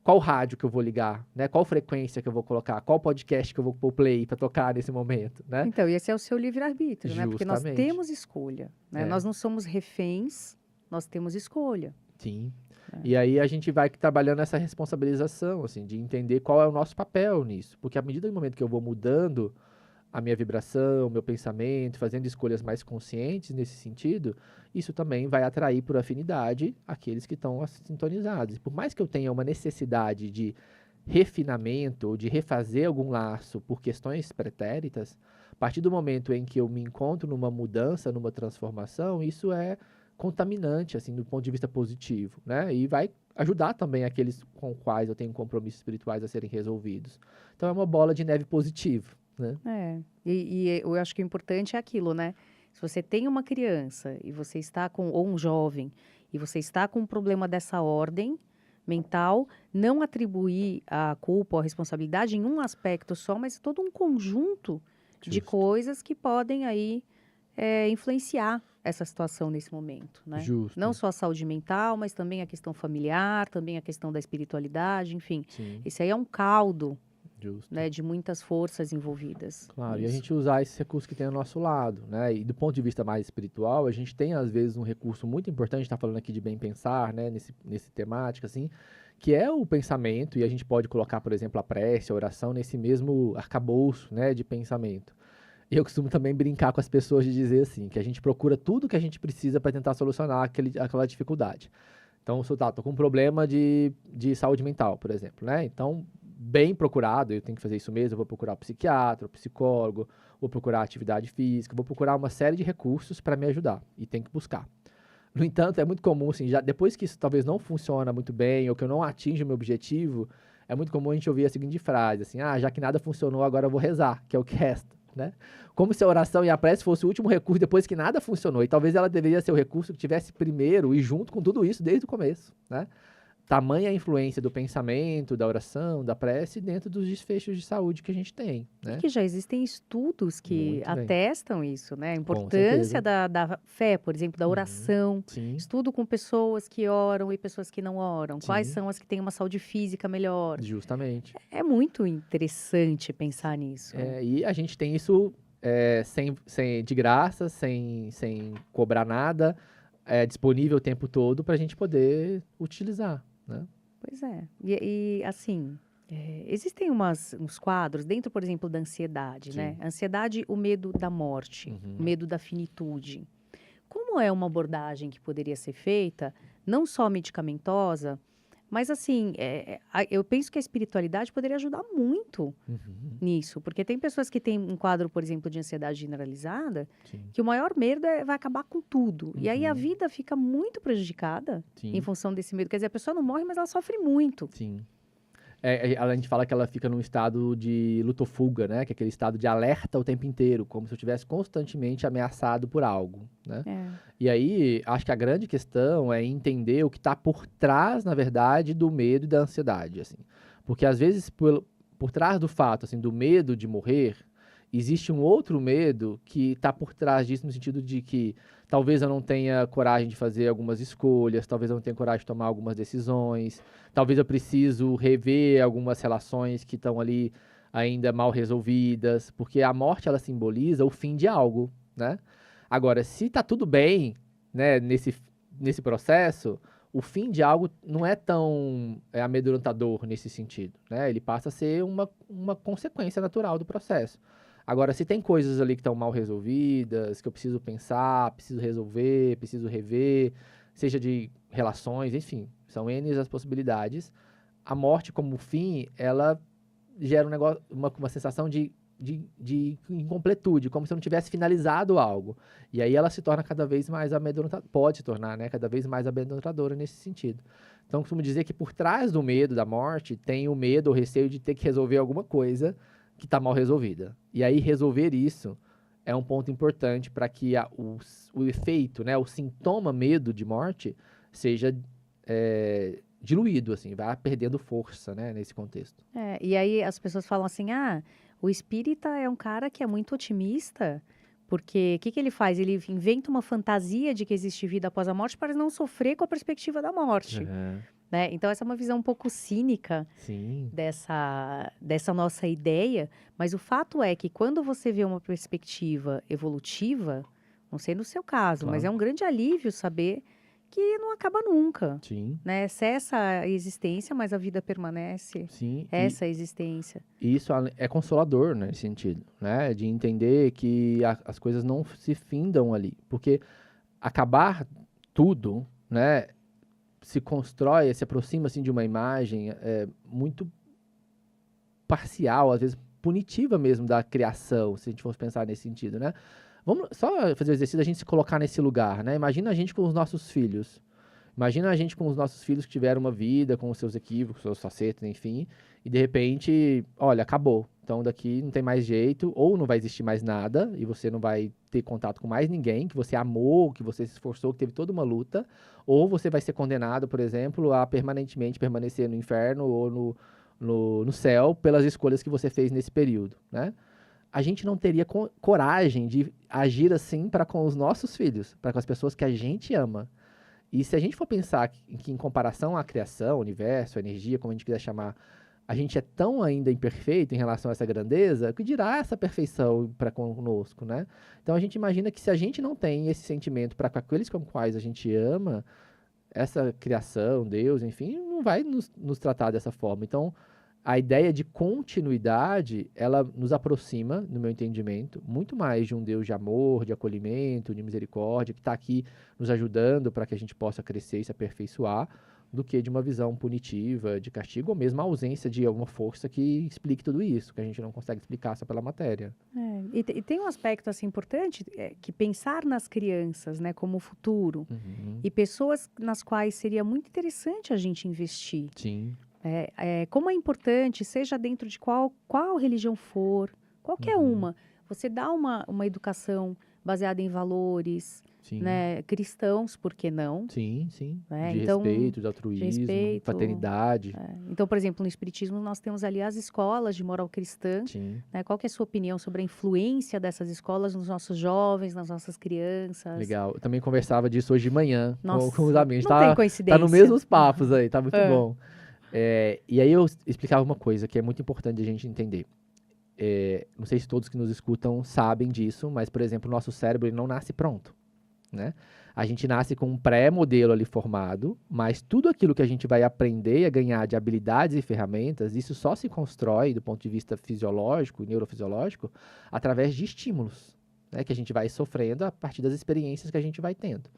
Qual rádio que eu vou ligar, né? Qual frequência que eu vou colocar, qual podcast que eu vou pôr play para tocar nesse momento, né? Então, e esse é o seu livre-arbítrio, né? Porque nós Justamente. temos escolha, né? É, Nós não somos reféns, nós temos escolha. sim. Né? E aí a gente vai trabalhando essa responsabilização, assim, de entender qual é o nosso papel nisso. Porque à medida do momento que eu vou mudando a minha vibração, o meu pensamento, fazendo escolhas mais conscientes nesse sentido, isso também vai atrair por afinidade aqueles que estão sintonizados. E por mais que eu tenha uma necessidade de refinamento ou de refazer algum laço por questões pretéritas, a partir do momento em que eu me encontro numa mudança, numa transformação, isso é contaminante, assim, do ponto de vista positivo, né? E vai ajudar também aqueles com os quais eu tenho compromissos espirituais a serem resolvidos. Então é uma bola de neve positiva, né? E eu acho que o importante é aquilo, né? Se você tem uma criança e você está com, ou um jovem, e você está com um problema dessa ordem, mental, não atribuir a culpa ou a responsabilidade em um aspecto só, mas todo um conjunto de Justo. coisas que podem aí influenciar essa situação nesse momento, né? Não Justo. só a saúde mental, mas também a questão familiar, também a questão da espiritualidade, enfim. Sim, Esse aí é um caldo, justo. né, de muitas forças envolvidas Claro, e a nisso. gente usar esse recurso que tem ao nosso lado, né? E do ponto de vista mais espiritual, a gente tem às vezes um recurso muito importante, a gente tá falando aqui de bem pensar, né? Nesse temática, assim, que é o pensamento, e a gente pode colocar, por exemplo, a prece, a oração nesse mesmo arcabouço, né, de pensamento. E eu costumo também brincar com as pessoas de dizer assim, que a gente procura tudo que a gente precisa para tentar solucionar aquela dificuldade. Então, se eu tô com um problema de saúde mental, por exemplo, né? Então, bem procurado, eu tenho que fazer isso mesmo, eu vou procurar o psiquiatra, o psicólogo, vou procurar atividade física, vou procurar uma série de recursos para me ajudar, e tem que buscar. No entanto, é muito comum, assim, já depois que isso talvez não funciona muito bem, ou que eu não atinjo o meu objetivo, é muito comum a gente ouvir a seguinte frase, assim, já que nada funcionou, agora eu vou rezar, que é o que resta, né? Como se a oração e a prece fosse o último recurso depois que nada funcionou, e talvez ela deveria ser o recurso que tivesse primeiro e junto com tudo isso desde o começo, né? Tamanha a influência do pensamento, da oração, da prece dentro dos desfechos de saúde que a gente tem, E né? que já existem estudos que Muito bem, atestam isso, né? A com importância certeza. da fé, por exemplo, da Uhum. oração. Sim, Estudo com pessoas que oram e pessoas que não oram. Quais sim, são as que têm uma saúde física melhor? justamente. É muito interessante pensar nisso. E a gente tem isso de graça, sem cobrar nada, disponível o tempo todo para a gente poder utilizar, né? Pois é. Assim, existem uns quadros dentro, por exemplo, da ansiedade, né? Sim. Ansiedade, o medo da morte, o Uhum. medo da finitude. Como é uma abordagem que poderia ser feita, não só medicamentosa, mas assim, eu penso que a espiritualidade poderia ajudar muito Uhum. nisso, porque tem pessoas que têm um quadro, por exemplo, de ansiedade generalizada, Sim. que o maior medo vai acabar com tudo. E aí a Uhum. vida fica muito prejudicada em Sim. função desse medo. Quer dizer, a pessoa não morre, mas ela sofre muito. Sim. A gente fala que ela fica num estado de luto-fuga, né? Que é aquele estado de alerta o tempo inteiro, como se eu estivesse constantemente ameaçado por algo, né? É. E aí, acho que a grande questão é entender o que está por trás, na verdade, do medo e da ansiedade, assim. Porque às vezes, por trás do fato, assim, do medo de morrer, existe um outro medo que está por trás disso, no sentido de que talvez eu não tenha coragem de fazer algumas escolhas, talvez eu não tenha coragem de tomar algumas decisões, talvez eu preciso rever algumas relações que estão ali ainda mal resolvidas, porque a morte ela simboliza o fim de algo, né? Agora, se tá tudo bem, né, nesse processo, o fim de algo não é tão amedrontador nesse sentido, né? Ele passa a ser uma consequência natural do processo. Agora, se tem coisas ali que estão mal resolvidas, que eu preciso pensar, preciso resolver, preciso rever, seja de relações, enfim, são N as possibilidades. A morte como fim, ela gera um negócio, uma sensação de incompletude, como se eu não tivesse finalizado algo. E aí ela se torna cada vez mais amedrontadora, pode se tornar, né, cada vez mais amedrontadora nesse sentido. Então, eu costumo dizer que por trás do medo da morte tem o medo, o receio de ter que resolver alguma coisa que está mal resolvida. E aí resolver isso é um ponto importante para que o efeito, né, o sintoma medo de morte seja diluído, assim, vai perdendo força, né, nesse contexto. E aí as pessoas falam assim: ah, o espírita é um cara que é muito otimista, porque o que, que ele faz? Ele inventa uma fantasia de que existe vida após a morte para não sofrer com a perspectiva da morte, Aham. né? Então, essa é uma visão um pouco cínica Sim, dessa nossa ideia, mas o fato é que quando você vê uma perspectiva evolutiva, não sei no seu caso, mas claro. é um grande alívio saber que não acaba nunca, Sim, né? Cessa a existência, mas a vida permanece. sim. Essa existência. E isso é consolador né, nesse sentido, né? De entender que as coisas não se findam ali. Porque acabar tudo, né? Se constrói, se aproxima assim de uma imagem muito parcial, às vezes punitiva mesmo da criação, se a gente fosse pensar nesse sentido, né? Vamos só fazer o exercício da gente se colocar nesse lugar, né? Imagina a gente com os nossos filhos. Imagina a gente com os nossos filhos que tiveram uma vida, com os seus equívocos, seus facetos, enfim, e de repente, olha, acabou. Então daqui não tem mais jeito, ou não vai existir mais nada, e você não vai ter contato com mais ninguém, que você amou, que você se esforçou, que teve toda uma luta, ou você vai ser condenado, por exemplo, a permanentemente permanecer no inferno ou no céu pelas escolhas que você fez nesse período, né? A gente não teria coragem de agir assim para com os nossos filhos, para com as pessoas que a gente ama. E se a gente for pensar que em comparação à criação, universo, energia, como a gente quiser chamar, a gente é tão ainda imperfeito em relação a essa grandeza, que dirá essa perfeição para conosco, né? Então a gente imagina que se a gente não tem esse sentimento para com aqueles com os quais a gente ama, essa criação, Deus, enfim, não vai nos tratar dessa forma. Então, a ideia de continuidade, ela nos aproxima, no meu entendimento, muito mais de um Deus de amor, de acolhimento, de misericórdia, que está aqui nos ajudando para que a gente possa crescer e se aperfeiçoar, do que de uma visão punitiva, de castigo, ou mesmo a ausência de alguma força que explique tudo isso, que a gente não consegue explicar só pela matéria. E tem um aspecto assim importante, que pensar nas crianças, né, como o futuro, Uhum. e pessoas nas quais seria muito interessante a gente investir. Sim. Como é importante, seja dentro de qual religião for, qualquer Uhum. uma, você dá uma educação baseada em valores, Sim. né, cristãos, por que não? Sim, sim. Né? De Então, respeito, de altruísmo, respeito, fraternidade. Então, por exemplo, no Espiritismo nós temos ali as escolas de moral cristã, Sim. né? Qual que é a sua opinião sobre a influência dessas escolas nos nossos jovens, nas nossas crianças? Legal. Eu também conversava disso hoje de manhã com os Nossa, amigos. não tem Tá coincidência. no mesmos papos aí, tá muito É. bom. E aí eu explicava uma coisa que é muito importante a gente entender. Não sei se todos que nos escutam sabem disso, mas, por exemplo, o nosso cérebro ele não nasce pronto, né? A gente nasce com um pré-modelo ali formado, mas tudo aquilo que a gente vai aprender a ganhar de habilidades e ferramentas, isso só se constrói do ponto de vista fisiológico, neurofisiológico, através de estímulos, né? Que a gente vai sofrendo a partir das experiências que a gente vai tendo.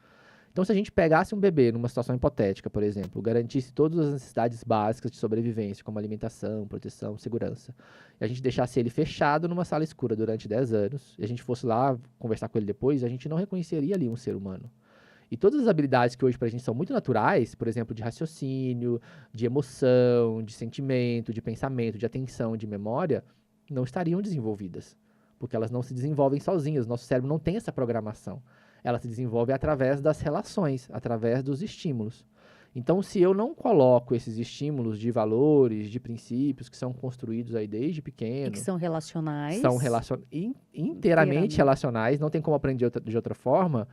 Então, se a gente pegasse um bebê numa situação hipotética, por exemplo, garantisse todas as necessidades básicas de sobrevivência, como alimentação, proteção, segurança, e a gente deixasse ele fechado numa sala escura durante 10 anos, e a gente fosse lá conversar com ele depois, a gente não reconheceria ali um ser humano. E todas as habilidades que hoje pra gente são muito naturais, por exemplo, de raciocínio, de emoção, de sentimento, de pensamento, de atenção, de memória, não estariam desenvolvidas, porque elas não se desenvolvem sozinhas, nosso cérebro não tem essa programação. Ela se desenvolve através das relações, através dos estímulos. Então, se eu não coloco esses estímulos de valores, de princípios que são construídos aí desde pequeno, E que são relacionais. são inteiramente relacionais, não tem como aprender de outra forma,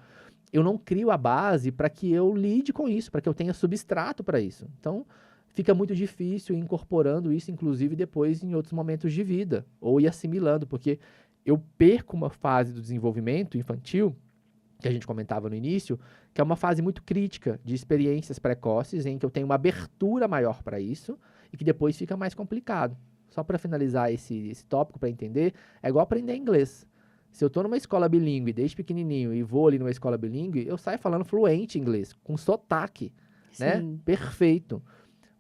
eu não crio a base para que eu lide com isso, para que eu tenha substrato para isso. Então, fica muito difícil ir incorporando isso, inclusive depois em outros momentos de vida, ou ir assimilando, porque eu perco uma fase do desenvolvimento infantil, que a gente comentava no início, que é uma fase muito crítica de experiências precoces, em que eu tenho uma abertura maior para isso, e que depois fica mais complicado. Só para finalizar esse tópico, para entender, é igual aprender inglês. Se eu estou numa escola bilíngue desde pequenininho e vou ali numa escola bilíngue, eu saio falando fluente inglês, com sotaque, né? Sim. Perfeito.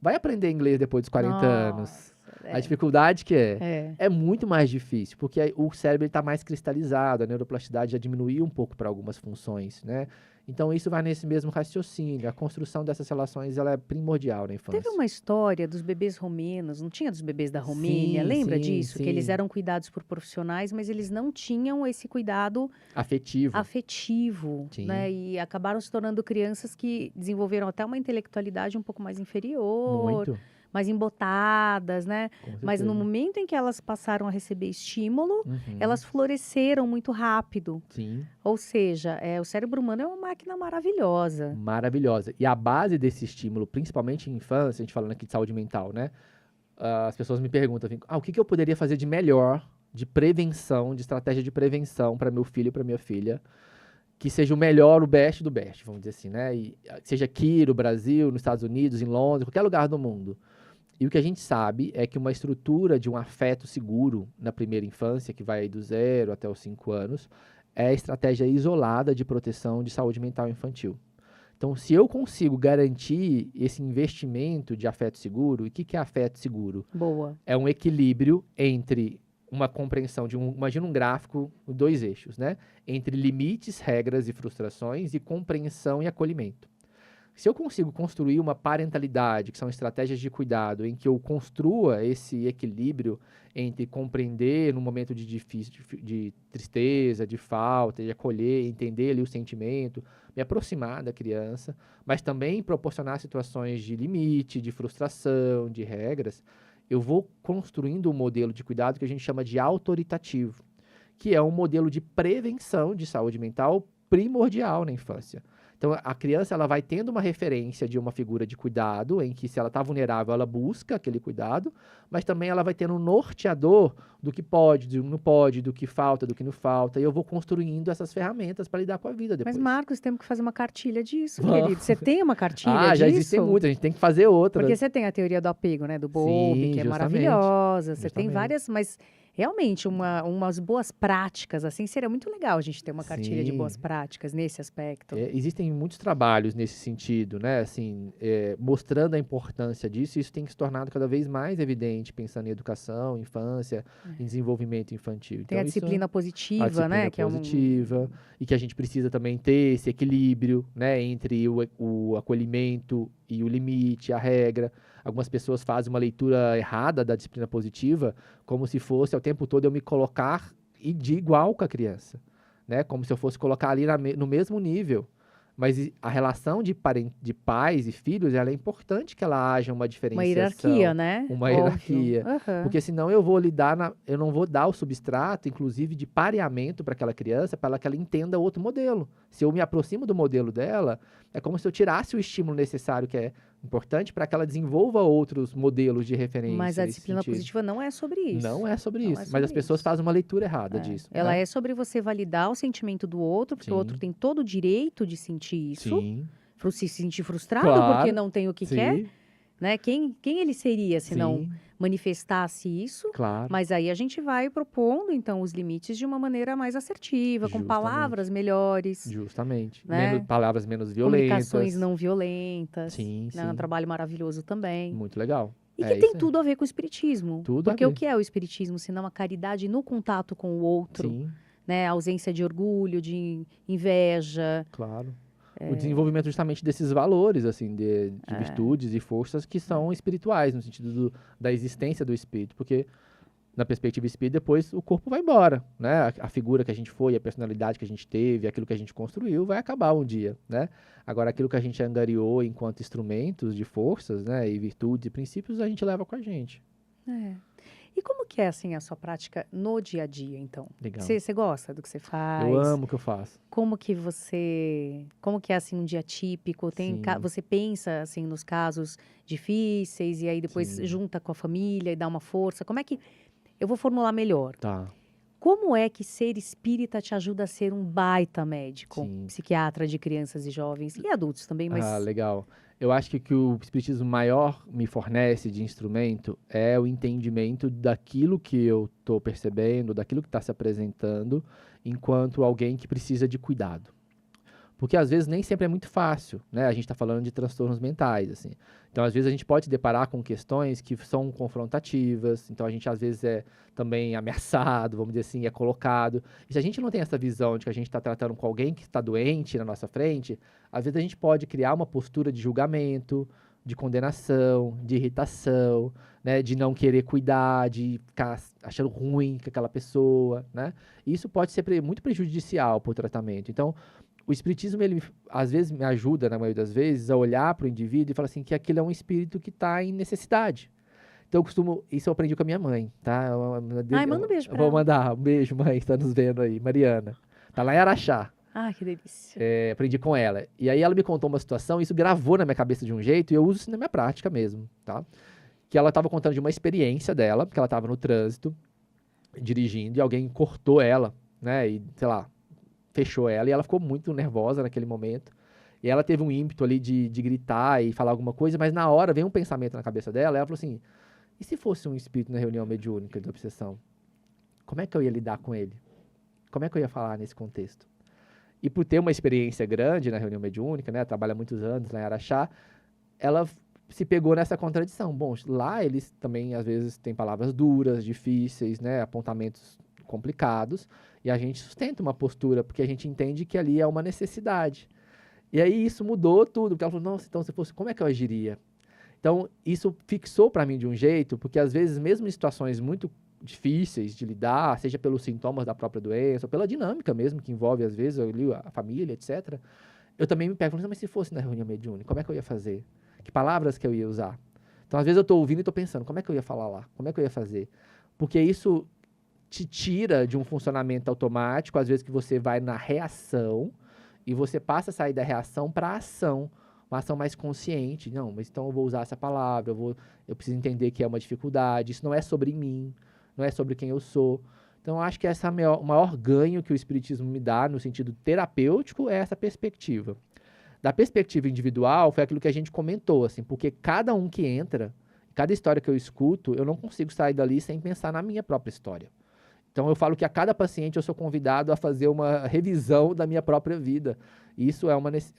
Vai aprender inglês depois dos 40 anos. Nossa, A dificuldade que É. é muito mais difícil, porque aí o cérebro está mais cristalizado, a neuroplasticidade já diminuiu um pouco para algumas funções, né? Então isso vai nesse mesmo raciocínio, a construção dessas relações ela é primordial na infância. Teve uma história dos bebês romenos, não tinha dos bebês da Romênia? Sim, Lembra sim, disso? Que eles sim. eram cuidados por profissionais, mas eles não tinham esse cuidado Afetivo. afetivo, Sim. né? E acabaram se tornando crianças que desenvolveram até uma intelectualidade um pouco mais inferior, Muito. mais embotadas, né? Com Mas no certeza. momento em que elas passaram a receber estímulo, Uhum. elas floresceram muito rápido. Sim, Ou seja, o cérebro humano é uma máquina maravilhosa. maravilhosa. E a base desse estímulo, principalmente em infância, a gente falando aqui de saúde mental, né? As pessoas me perguntam, assim, o que eu poderia fazer de melhor, de prevenção, de estratégia de prevenção para meu filho e para minha filha, que seja o melhor, o best do best, vamos dizer assim, né? E seja aqui no Brasil, nos Estados Unidos, em Londres, qualquer lugar do mundo. E o que a gente sabe é que uma estrutura de um afeto seguro na primeira infância, que vai do 0 até os 5 anos, é a estratégia isolada de proteção de saúde mental infantil. Então, se eu consigo garantir esse investimento de afeto seguro, e o que é afeto seguro? Boa. É um equilíbrio entre uma compreensão imagina um gráfico, 2 eixos, né? Entre limites, regras e frustrações e compreensão e acolhimento. Se eu consigo construir uma parentalidade, que são estratégias de cuidado, em que eu construa esse equilíbrio entre compreender no momento de difícil, de tristeza, de falta, de acolher, entender ali o sentimento, me aproximar da criança, mas também proporcionar situações de limite, de frustração, de regras, eu vou construindo um modelo de cuidado que a gente chama de autoritativo, que é um modelo de prevenção de saúde mental primordial na infância. Então, a criança ela vai tendo uma referência de uma figura de cuidado, em que se ela está vulnerável, ela busca aquele cuidado, mas também ela vai tendo um norteador do que pode, do que não pode, do que falta, do que não falta, e eu vou construindo essas ferramentas para lidar com a vida Mas, depois. Marcos, temos que fazer uma cartilha disso, Vamos. querido. Você tem uma cartilha Já disso? existem muitas, a gente tem que fazer Porque outras. você tem a teoria do apego, né? Do Bowlby, Sim, que é justamente, maravilhosa. Você tem justamente. várias, mas realmente umas boas práticas, assim, seria muito legal a gente ter uma cartilha de boas Sim. práticas nesse aspecto. Existem muitos trabalhos nesse sentido, né? Assim, mostrando a importância disso, e isso tem que se tornar cada vez mais evidente, pensando em educação, infância, em desenvolvimento infantil. Tem a Então, isso disciplina a positiva, disciplina né? Que é positiva, e que a gente precisa também ter esse equilíbrio, né? Entre o acolhimento e o limite, a regra. Algumas pessoas fazem uma leitura errada da disciplina positiva, como se fosse ao tempo todo eu me colocar de igual com a criança, né? Como se eu fosse colocar ali no mesmo nível. Mas a relação de pais e filhos, ela é importante que ela haja uma uma diferenciação, hierarquia, né? uma Óbvio. hierarquia. Aham. Porque senão eu não vou dar o substrato, inclusive, de pareamento para aquela criança, para que ela entenda outro modelo. Se eu me aproximo do modelo dela, é como se eu tirasse o estímulo necessário que é importante para que ela desenvolva outros modelos de referência. Mas a nesse disciplina sentido. positiva não é sobre isso. Não é sobre Não isso. é Mas sobre as pessoas isso. fazem uma leitura errada disso. Ela né? é sobre você validar o sentimento do outro, porque o outro Sim. tem todo o direito de sentir isso, Sim. se sentir frustrado Claro. porque não tem o que quer, Sim. né? Quem ele seria se não Sim. manifestasse isso? Claro. Mas aí a gente vai propondo, então, os limites de uma maneira mais assertiva, com Justamente. palavras melhores, Justamente. né? Palavras menos violentas. Comunicações não violentas. Sim, Né? Um sim. trabalho maravilhoso também. Muito legal. E É que tem isso aí. tudo a ver com o espiritismo. Tudo a Porque o ver. que é o espiritismo, senão a caridade no contato com o outro, Sim, né? A ausência de orgulho, de inveja. claro. É. O desenvolvimento justamente desses valores, assim, de virtudes e forças que são espirituais, no sentido da existência do espírito. Porque, na perspectiva espírita, depois o corpo vai embora, né? A figura que a gente foi, a personalidade que a gente teve, aquilo que a gente construiu, vai acabar um dia, né? Agora, aquilo que a gente angariou enquanto instrumentos de forças, né? E virtudes e princípios, a gente leva com a gente. É. E como que é, assim, a sua prática no dia a dia, então? Legal. Você gosta do que você faz? Eu amo o que eu faço. Como que é, assim, um dia típico? Sim. Você pensa, assim, nos casos difíceis e aí depois Sim. junta com a família e dá uma força? Como é que... Eu vou formular melhor. Tá. Como é que ser espírita te ajuda a ser um baita médico, Sim. psiquiatra de crianças e jovens e adultos também, mas Ah, legal. Eu acho que o que o espiritismo maior me fornece de instrumento é o entendimento daquilo que eu estou percebendo, daquilo que está se apresentando, enquanto alguém que precisa de cuidado. Porque às vezes nem sempre é muito fácil, né? A gente está falando de transtornos mentais, assim. Então, às vezes a gente pode se deparar com questões que são confrontativas. Então, a gente às vezes é também ameaçado, vamos dizer assim, é colocado. E se a gente não tem essa visão de que a gente está tratando com alguém que está doente na nossa frente, às vezes a gente pode criar uma postura de julgamento, de condenação, de irritação, né? De não querer cuidar, de ficar achando ruim com aquela pessoa, né? E isso pode ser muito prejudicial para o tratamento. Então, o espiritismo, ele às vezes me ajuda, na maioria das vezes, a olhar para o indivíduo e falar assim, que aquilo é um espírito que está em necessidade. Então, isso eu aprendi com a minha mãe, tá? Ai, manda um beijo pra Vou ela. mandar um beijo, mãe, que está nos vendo aí, Mariana. Tá lá em Araxá. Ai, que delícia. Aprendi com ela. E aí ela me contou uma situação, isso gravou na minha cabeça de um jeito, e eu uso isso na minha prática mesmo, tá? Que ela estava contando de uma experiência dela, porque ela estava no trânsito, dirigindo, e alguém cortou ela, né? E, sei lá, fechou ela, e ela ficou muito nervosa naquele momento. E ela teve um ímpeto ali de gritar e falar alguma coisa, mas na hora veio um pensamento na cabeça dela, e ela falou assim, e se fosse um espírito na reunião mediúnica de obsessão? Como é que eu ia lidar com ele? Como é que eu ia falar nesse contexto? E por ter uma experiência grande na reunião mediúnica, né, trabalha há muitos anos lá em Araxá, ela se pegou nessa contradição. Bom, lá eles também, às vezes, têm palavras duras, difíceis, né, apontamentos complicados, e a gente sustenta uma postura, porque a gente entende que ali é uma necessidade. E aí isso mudou tudo, porque ela falou, nossa, então se fosse, como é que eu agiria? Então, isso fixou para mim de um jeito, porque às vezes, mesmo em situações muito difíceis de lidar, seja pelos sintomas da própria doença, ou pela dinâmica mesmo, que envolve, às vezes, ali, a família, etc., eu também me pego, falando, mas se fosse na reunião mediúnica, como é que eu ia fazer? Que palavras que eu ia usar? Então, às vezes, eu estou ouvindo e estou pensando, como é que eu ia falar lá? Como é que eu ia fazer? Porque isso te tira de um funcionamento automático, às vezes que você vai na reação, e você passa a sair da reação para a ação, uma ação mais consciente. Não, mas então eu vou usar essa palavra, eu preciso entender que é uma dificuldade, isso não é sobre mim, não é sobre quem eu sou. Então, eu acho que o maior ganho que o Espiritismo me dá, no sentido terapêutico, é essa perspectiva. Da perspectiva individual, foi aquilo que a gente comentou, assim, porque cada um que entra, cada história que eu escuto, eu não consigo sair dali sem pensar na minha própria história. Então, eu falo que a cada paciente eu sou convidado a fazer uma revisão da minha própria vida. E isso é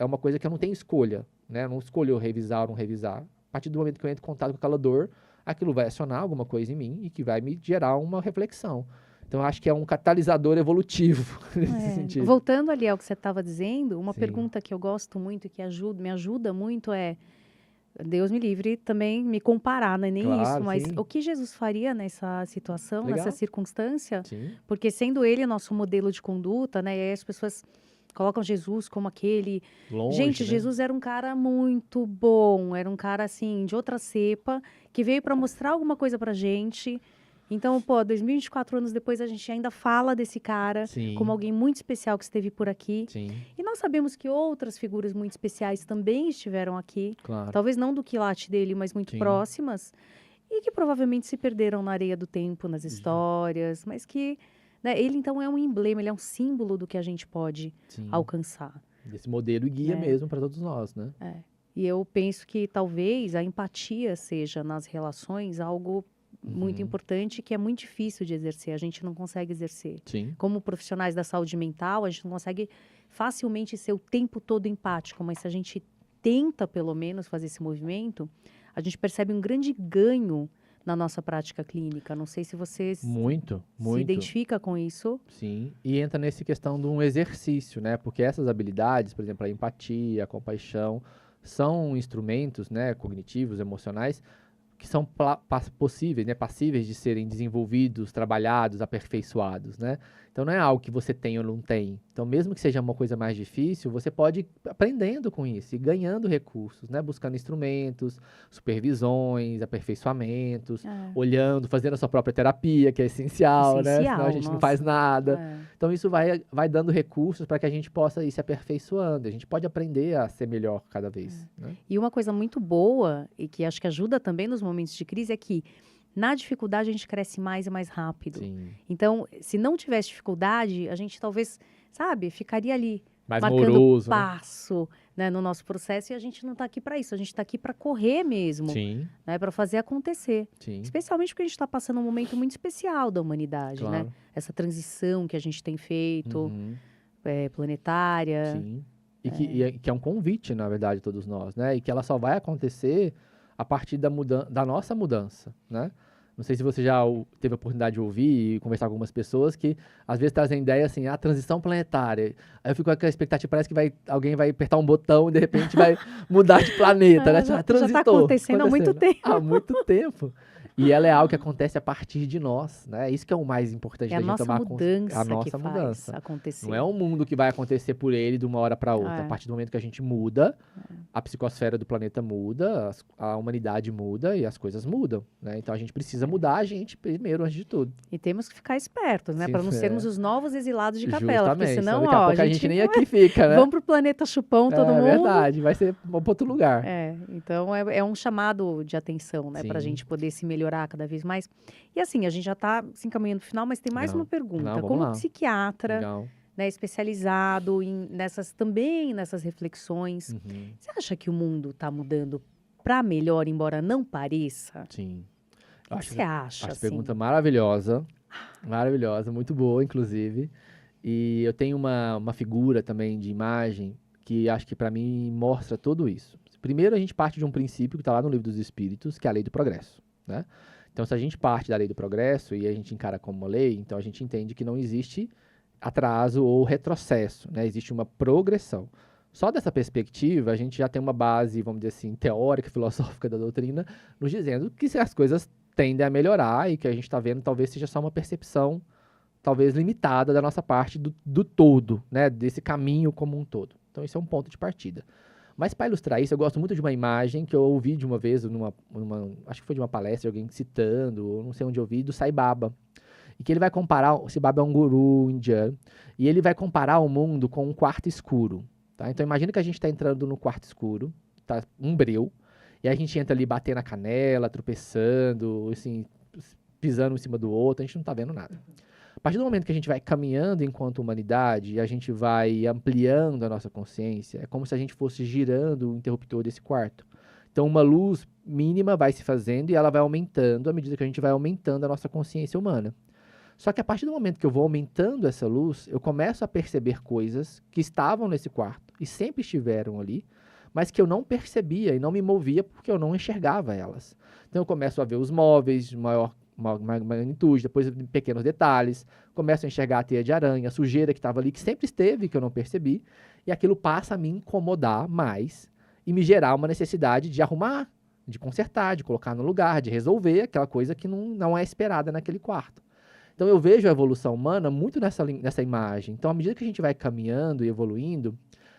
uma coisa que eu não tenho escolha, né? Eu não escolho revisar ou não revisar. A partir do momento que eu entro em contato com aquela dor, aquilo vai acionar alguma coisa em mim e que vai me gerar uma reflexão. Então, eu acho que é um catalisador evolutivo nesse sentido. Voltando ali ao que você estava dizendo, uma Sim. pergunta que eu gosto muito e que me ajuda muito é, Deus me livre também me comparar, não é nem isso, Claro, mas sim. o que Jesus faria nessa situação, Legal. nessa circunstância? Sim. Porque sendo ele nosso modelo de conduta, né? E aí as pessoas colocam Jesus como aquele... Longe, Gente, né? Jesus era um cara muito bom, era um cara, assim, de outra cepa, que veio para mostrar alguma coisa pra gente. Então, pô, 2024 anos depois, a gente ainda fala desse cara Sim. como alguém muito especial que esteve por aqui. Sim, E nós sabemos que outras figuras muito especiais também estiveram aqui. claro. Talvez não do quilate dele, mas muito Sim. próximas. E que provavelmente se perderam na areia do tempo, nas histórias. Mas que, né, ele, então, é um emblema, ele é um símbolo do que a gente pode Sim. alcançar. Desse modelo e guia mesmo para todos nós, né? E eu penso que talvez a empatia seja nas relações algo muito importante que é muito difícil de exercer, a gente não consegue exercer. Sim. Como profissionais da saúde mental, a gente não consegue facilmente ser o tempo todo empático, mas se a gente tenta pelo menos fazer esse movimento, a gente percebe um grande ganho na nossa prática clínica. Não sei se você Muito. se identifica com isso. Sim, e entra nessa questão de um exercício, né? Porque essas habilidades, por exemplo, a empatia, a compaixão, são instrumentos, né, cognitivos, emocionais, que são possíveis, né, passíveis de serem desenvolvidos, trabalhados, aperfeiçoados, né? Então não é algo que você tem ou não tem. Então mesmo que seja uma coisa mais difícil, você pode ir aprendendo com isso e ganhando recursos, né? Buscando instrumentos, supervisões, aperfeiçoamentos, olhando, fazendo a sua própria terapia, que é essencial, né? Senão a gente não faz nada. Então isso vai dando recursos para que a gente possa ir se aperfeiçoando. A gente pode aprender a ser melhor cada vez, né? E uma coisa muito boa, e que acho que ajuda também nos momentos de crise, é que na dificuldade a gente cresce mais e mais rápido. Sim. Então, se não tivesse dificuldade, a gente talvez, sabe, ficaria ali Mais marcando moroso, passo, né, no nosso processo, e a gente não está aqui para isso, a gente está aqui para correr mesmo, Sim, né, para fazer acontecer. sim. Especialmente porque a gente está passando um momento muito especial da humanidade, né? Claro. Essa transição que a gente tem feito, Uhum. planetária. Sim. E que é um convite, na verdade, a todos nós, né? E que ela só vai acontecer a partir da nossa mudança, né? Não sei se você já teve a oportunidade de ouvir e conversar com algumas pessoas que às vezes trazem ideia assim, a transição planetária. Aí eu fico com aquela expectativa, parece que alguém vai apertar um botão e de repente vai mudar de planeta, né? Já Transitou. está acontecendo há muito tempo. Há muito tempo. E ela é algo que acontece a partir de nós, né? Isso que é o mais importante É da a gente nossa tomar mudança a nossa que faz mudança. acontecer. Não é um mundo que vai acontecer por ele de uma hora para outra. A partir do momento que a gente muda, a psicosfera do planeta muda, a humanidade muda e as coisas mudam, né? Então a gente precisa mudar a gente primeiro, antes de tudo. E temos que ficar espertos, né? Sim, Para não sermos os novos exilados de capela. Porque Justamente. senão, Daqui a pouco a gente nem aqui fica, né? Vamos pro planeta chupão todo mundo. É verdade, vai ser para outro lugar. Então é um chamado de atenção, né? Para a gente poder se melhorar cada vez mais. E assim, a gente já está se encaminhando no final, mas tem mais uma pergunta. Não, vamos Como lá. psiquiatra, Legal. né, especializado também nessas reflexões, você acha que o mundo está mudando para melhor, embora não pareça? Sim. O que você acha? Acho assim? pergunta maravilhosa. Maravilhosa, muito boa, inclusive. E eu tenho uma figura também de imagem que acho que para mim mostra tudo isso. Primeiro, a gente parte de um princípio que está lá no Livro dos Espíritos, que é a lei do progresso, né? Então, se a gente parte da lei do progresso e a gente encara como uma lei, então a gente entende que não existe atraso ou retrocesso, né? Existe uma progressão. Só dessa perspectiva, a gente já tem uma base, vamos dizer assim, teórica, filosófica da doutrina, nos dizendo que se as coisas tendem a melhorar e que a gente está vendo talvez seja só uma percepção, talvez limitada da nossa parte do todo, né? Desse caminho como um todo. Então, esse é um ponto de partida. Mas para ilustrar isso, eu gosto muito de uma imagem que eu ouvi de uma vez, acho que foi de uma palestra, alguém citando, ou não sei onde eu ouvi, do Sai Baba. E que ele vai comparar, o Sai Baba é um guru indiano, e ele vai comparar o mundo com um quarto escuro. Tá? Então imagina que a gente está entrando no quarto escuro, tá um breu, e a gente entra ali batendo a canela, tropeçando, assim, pisando em cima do outro, a gente não está vendo nada. A partir do momento que a gente vai caminhando enquanto humanidade e a gente vai ampliando a nossa consciência, é como se a gente fosse girando o interruptor desse quarto. Então, uma luz mínima vai se fazendo e ela vai aumentando à medida que a gente vai aumentando a nossa consciência humana. Só que a partir do momento que eu vou aumentando essa luz, eu começo a perceber coisas que estavam nesse quarto e sempre estiveram ali, mas que eu não percebia e não me movia porque eu não enxergava elas. Então, eu começo a ver os móveis de maior magnitude, depois pequenos detalhes, começo a enxergar a teia de aranha, a sujeira que estava ali, que sempre esteve, que eu não percebi, e aquilo passa a me incomodar mais e me gerar uma necessidade de arrumar, de consertar, de colocar no lugar, de resolver aquela coisa que não é esperada naquele quarto. Então eu vejo a evolução humana muito nessa imagem. Então, à medida que a gente vai caminhando e evoluindo,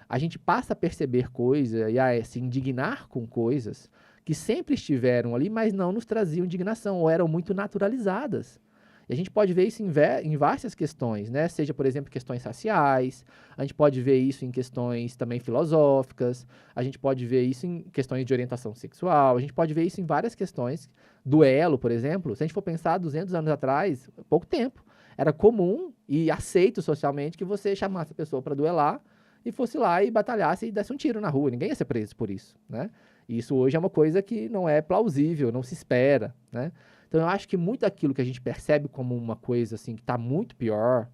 a gente passa a perceber coisas e a se indignar com coisas que sempre estiveram ali, mas não nos traziam indignação, ou eram muito naturalizadas. E a gente pode ver isso em várias questões, né? Seja, por exemplo, questões raciais, a gente pode ver isso em questões também filosóficas, a gente pode ver isso em questões de orientação sexual, a gente pode ver isso em várias questões. Duelo, por exemplo, se a gente for pensar 200 anos atrás, pouco tempo, era comum e aceito socialmente que você chamasse a pessoa para duelar e fosse lá e batalhasse e desse um tiro na rua. Ninguém ia ser preso por isso, né? E isso hoje é uma coisa que não é plausível, não se espera, né? Então eu acho que muito daquilo que a gente percebe como uma coisa assim que está muito pior,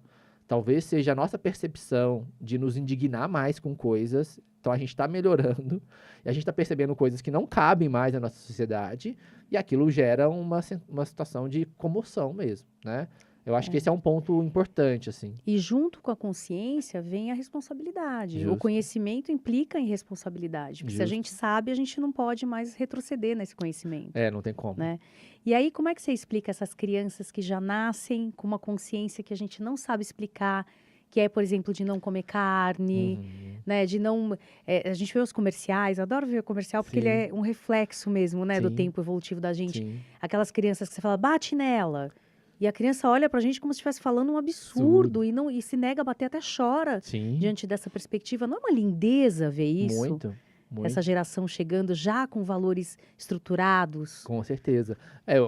talvez seja a nossa percepção de nos indignar mais com coisas. Então a gente está melhorando e a gente está percebendo coisas que não cabem mais na nossa sociedade e aquilo gera uma situação de comoção mesmo, né? Eu acho que esse é um ponto importante, assim. E junto com a consciência vem a responsabilidade. O Justo, conhecimento implica em responsabilidade, porque se a justo. gente sabe, a gente não pode mais retroceder nesse conhecimento, É, não tem como. né? E aí, como é que você explica essas crianças que já nascem com uma consciência que a gente não sabe explicar, que é, por exemplo, de não comer carne, Uhum. né? De não. A gente vê os comerciais, adoro ver o comercial, porque ele Sim, é um reflexo mesmo, né, do sim, tempo evolutivo da gente. sim. Aquelas crianças que você fala, bate nela. E a criança olha pra gente como se estivesse falando um Absurdo. absurdo e se nega a bater, até chora Sim, diante dessa perspectiva. Não é uma lindeza ver isso? muito, Essa muito. geração chegando já com valores estruturados. Com certeza.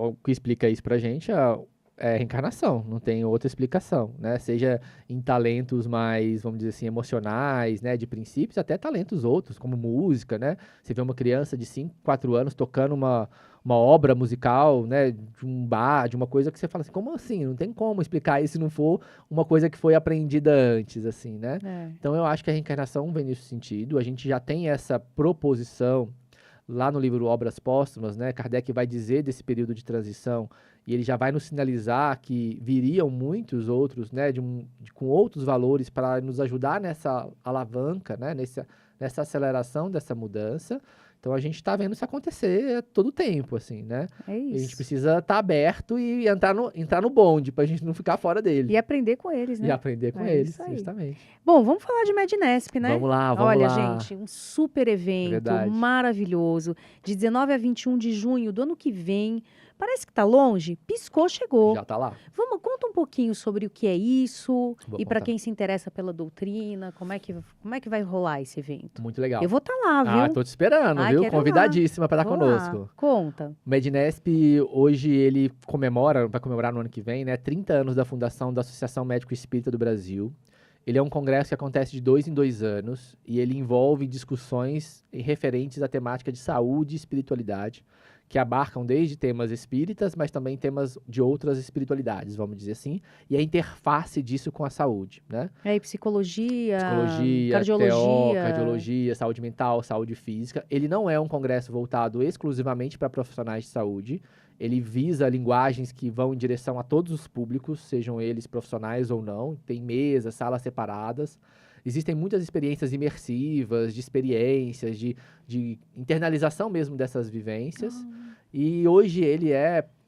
O que explica isso pra gente é a reencarnação, não tem outra explicação, né? Seja em talentos mais, vamos dizer assim, emocionais, né? De princípios, até talentos outros, como música, né? Você vê uma criança de 5, 4 anos tocando uma obra musical, né? De um bar, de uma coisa que você fala assim, como assim? Não tem como explicar isso se não for uma coisa que foi aprendida antes, assim, né? É. Então eu acho que a reencarnação vem nesse sentido, a gente já tem essa proposição lá no livro Obras Póstumas, né, Kardec vai dizer desse período de transição e ele já vai nos sinalizar que viriam muitos outros, né, com outros valores para nos ajudar nessa alavanca, né, nessa aceleração dessa mudança. Então a gente está vendo isso acontecer a todo tempo, assim, né? É E a gente isso. precisa estar aberto e entrar no bonde para a gente não ficar fora dele E aprender com eles, e né? aprender com É eles, isso aí. justamente. Bom, vamos falar de Mednesp, né? Vamos lá, vamos Olha, lá. gente, um super É evento verdade. maravilhoso, de 19 a 21 de junho do ano que vem. Parece que tá longe? Piscou, chegou. Já tá lá. Conta um pouquinho sobre o que é isso Vou e para contar. quem se interessa pela doutrina, como é que vai rolar esse evento? Muito legal. Eu vou estar lá, Ah, viu? tô te esperando, Ai, viu? quero ir lá. Convidadíssima para estar Vou lá. conosco. Conta. O Mednesp, hoje, ele vai comemorar no ano que vem, né, 30 anos da fundação da Associação Médico Espírita do Brasil. Ele é um congresso que acontece de 2 em 2 anos e ele envolve discussões referentes à temática de saúde e espiritualidade, que abarcam desde temas espíritas, mas também temas de outras espiritualidades, vamos dizer assim, e a interface disso com a saúde, né? Aí, psicologia, Psicologia, cardiologia. cardiologia, saúde mental, saúde física. Ele não é um congresso voltado exclusivamente para profissionais de saúde. Ele visa linguagens que vão em direção a todos os públicos, sejam eles profissionais ou não. Tem mesas, salas separadas. existem muitas experiências imersivas, de experiências, de internalização mesmo dessas vivências. E hoje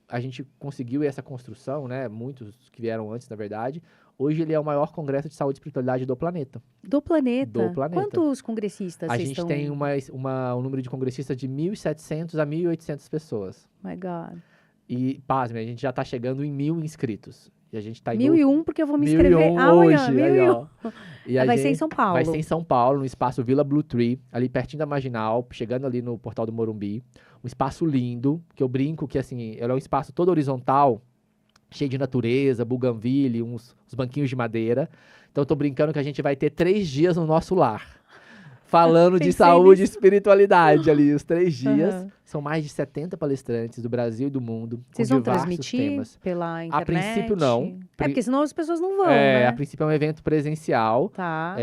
a gente conseguiu essa construção, né? Muitos que vieram antes, na verdade. Hoje ele é o maior congresso de saúde e espiritualidade do planeta. Do planeta? Do planeta. Quantos congressistas A vocês gente estão... tem um número de congressistas de 1.700 a 1.800 pessoas. My God. E, pasme, a gente já tá chegando em 1.000 inscritos. E a gente tá em 1001, porque eu vou me 1001 inscrever amanhã. hoje. Aí, 1001. ó. E a Vai ser em gente- São Paulo. Vai ser em São Paulo, no espaço Vila Blue Tree, ali pertinho da Marginal, chegando ali no Portal do Morumbi. Um espaço lindo, que eu brinco que, assim, ele é um espaço todo horizontal, cheio de natureza, buganvília, uns banquinhos de madeira. Então, eu tô brincando que a gente vai ter 3 dias no nosso lar. Falando de Pensei saúde e nisso. espiritualidade ali, os 3 dias. Aham. São mais de 70 palestrantes do Brasil e do mundo, Vocês com vão diversos transmitir temas. pela internet? princípio, não. É, porque senão as pessoas não vão, A né? princípio é um evento presencial, Tá.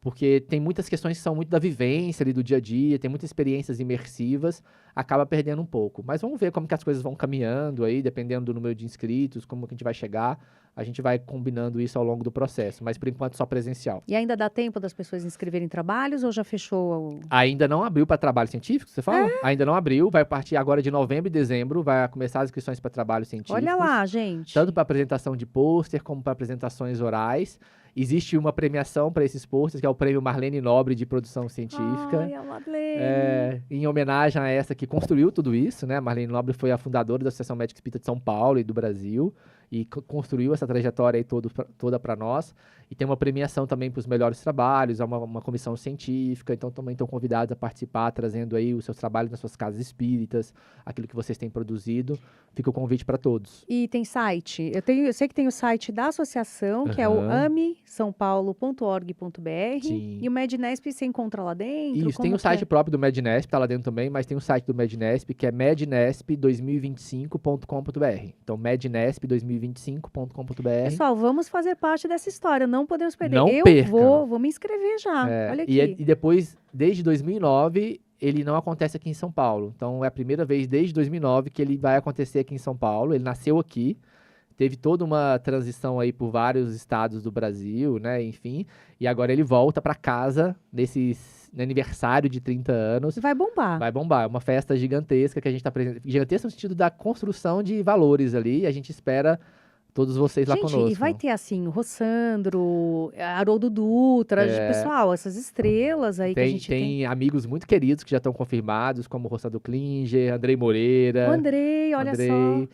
porque tem muitas questões que são muito da vivência ali do dia a dia, tem muitas experiências imersivas, acaba perdendo um pouco. Mas vamos ver como que as coisas vão caminhando aí, dependendo do número de inscritos, como que a gente vai chegar. A gente vai combinando isso ao longo do processo, mas por enquanto só presencial. E ainda dá tempo das pessoas inscreverem trabalhos ou já fechou? Ainda não abriu para trabalho científico, você fala? Ainda não abriu, vai partir agora de novembro e dezembro, vai começar as inscrições para trabalhos científicos. Olha lá, gente. Tanto para apresentação de pôster como para apresentações orais. Existe uma premiação para esses pôsteres, que é o Prêmio Marlene Nobre de Produção Científica. Ai, a Madeleine. Em homenagem a essa que construiu tudo isso, né? Marlene Nobre foi a fundadora da Associação Médica Espírita de São Paulo e do Brasil e construiu essa trajetória aí toda para nós. E tem uma premiação também para os melhores trabalhos, há uma comissão científica, então também estão convidados a participar, trazendo aí os seus trabalhos nas suas casas espíritas, aquilo que vocês têm produzido. Fica o convite para todos. E tem site? Eu sei que tem o site da associação, que é o Aham. amesaopaulo.org.br. Sim. E o Mednesp você encontra lá dentro? Isso, Como tem o que site é? próprio do Mednesp, tá lá dentro também, mas tem o site do Mednesp, que é mednesp2025.com.br. Então, mednesp2025.com.br. Pessoal, vamos fazer parte dessa história, não podemos perder. Não eu perca. vou me inscrever já. Olha aqui. E depois, desde 2009, ele não acontece aqui em São Paulo. Então, é a primeira vez desde 2009 que ele vai acontecer aqui em São Paulo. Ele nasceu aqui, teve toda uma transição aí por vários estados do Brasil, né, enfim. E agora ele volta para casa nesse aniversário de 30 anos. Vai bombar. Vai bombar, é uma festa gigantesca que a gente está apresentando. Gigantesca no sentido da construção de valores ali, e a gente espera todos vocês lá Gente, conosco. e vai ter assim, o Rossandro, Haroldo Dutra, pessoal, essas estrelas aí que a gente tem. Tem amigos muito queridos que já estão confirmados, como Rossandro Klinger, Andrei Moreira, O Andrei, olha só.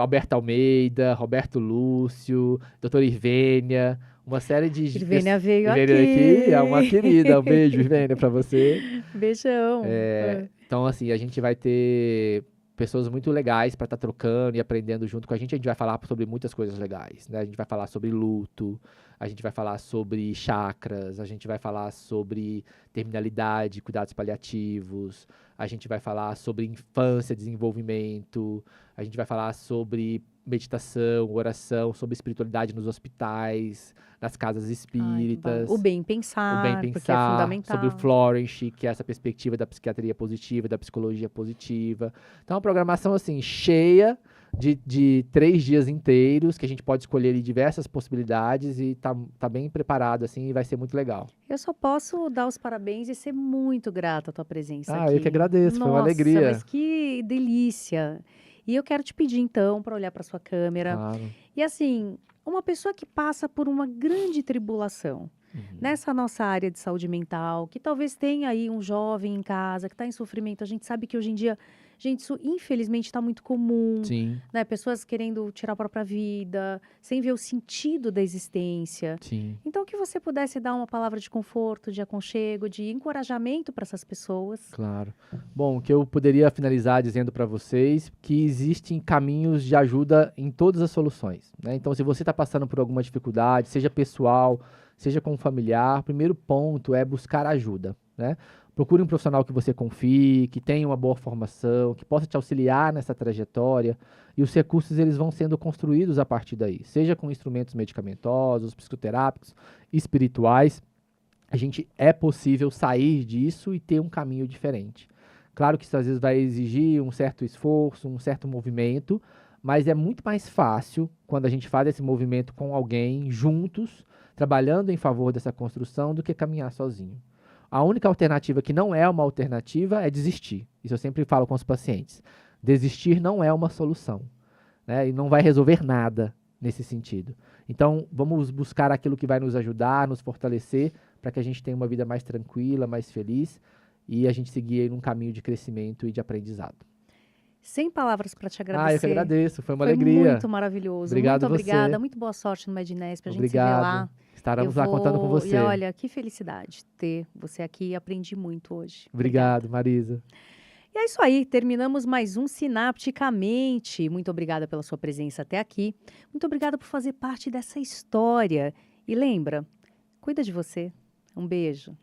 Alberto Almeida, Roberto Lúcio, doutora Irvênia, uma série de... Irvênia veio Irvênia aqui. é uma querida, um beijo, Irvênia, pra você. Beijão. Então, assim, a gente vai ter pessoas muito legais para estar trocando e aprendendo junto com a gente. A gente vai falar sobre muitas coisas legais, né? A gente vai falar sobre luto, a gente vai falar sobre chakras, a gente vai falar sobre terminalidade, cuidados paliativos, a gente vai falar sobre infância, desenvolvimento, a gente vai falar sobre meditação, oração, sobre espiritualidade nos hospitais, nas casas espíritas. O bem pensar, O bem porque é pensar, fundamental. sobre o Florence, que é essa perspectiva da psiquiatria positiva, da psicologia positiva. Então, é uma programação, assim, cheia de 3 dias inteiros, que a gente pode escolher ali diversas possibilidades e tá bem preparado, assim, e vai ser muito legal. Eu só posso dar os parabéns e ser muito grata à tua presença Ah, aqui. eu que agradeço, foi uma Nossa, alegria. mas que delícia. E eu quero te pedir, então, para olhar para sua câmera. Claro. E assim, uma pessoa que passa por uma grande tribulação, nessa nossa área de saúde mental, que talvez tenha aí um jovem em casa que está em sofrimento. A gente sabe que hoje em dia, gente, isso infelizmente está muito comum, Sim, né? Pessoas querendo tirar a própria vida, sem ver o sentido da existência. sim. Então, que você pudesse dar uma palavra de conforto, de aconchego, de encorajamento para essas pessoas. Claro. Bom, o que eu poderia finalizar dizendo para vocês que existem caminhos de ajuda em todas as soluções, né? Então, se você está passando por alguma dificuldade, seja pessoal, seja com um familiar, o primeiro ponto é buscar ajuda, né? Procure um profissional que você confie, que tenha uma boa formação, que possa te auxiliar nessa trajetória, e os recursos eles vão sendo construídos a partir daí, seja com instrumentos medicamentosos, psicoterápicos, espirituais. A gente é possível sair disso e ter um caminho diferente. Claro que isso às vezes vai exigir um certo esforço, um certo movimento, mas é muito mais fácil quando a gente faz esse movimento com alguém, juntos, trabalhando em favor dessa construção do que caminhar sozinho. A única alternativa que não é uma alternativa é desistir. Isso eu sempre falo com os pacientes. Desistir não é uma solução, né? E não vai resolver nada nesse sentido. Então, vamos buscar aquilo que vai nos ajudar, nos fortalecer, para que a gente tenha uma vida mais tranquila, mais feliz, e a gente seguir aí num caminho de crescimento e de aprendizado. Sem palavras para te Eu que agradecer. agradeço, foi uma Foi alegria. muito maravilhoso. Obrigado Muito obrigada. você. Muito boa sorte no Mednesp. A gente se vê Obrigado. lá. Eu Estaremos lá contando com vou. você. E olha, que felicidade ter você aqui. Aprendi muito hoje. Obrigado, Marisa. E é isso aí, terminamos mais um Sinapticamente. Muito obrigada pela sua presença até aqui. Muito obrigada por fazer parte dessa história. E lembra, cuida de você. Um beijo.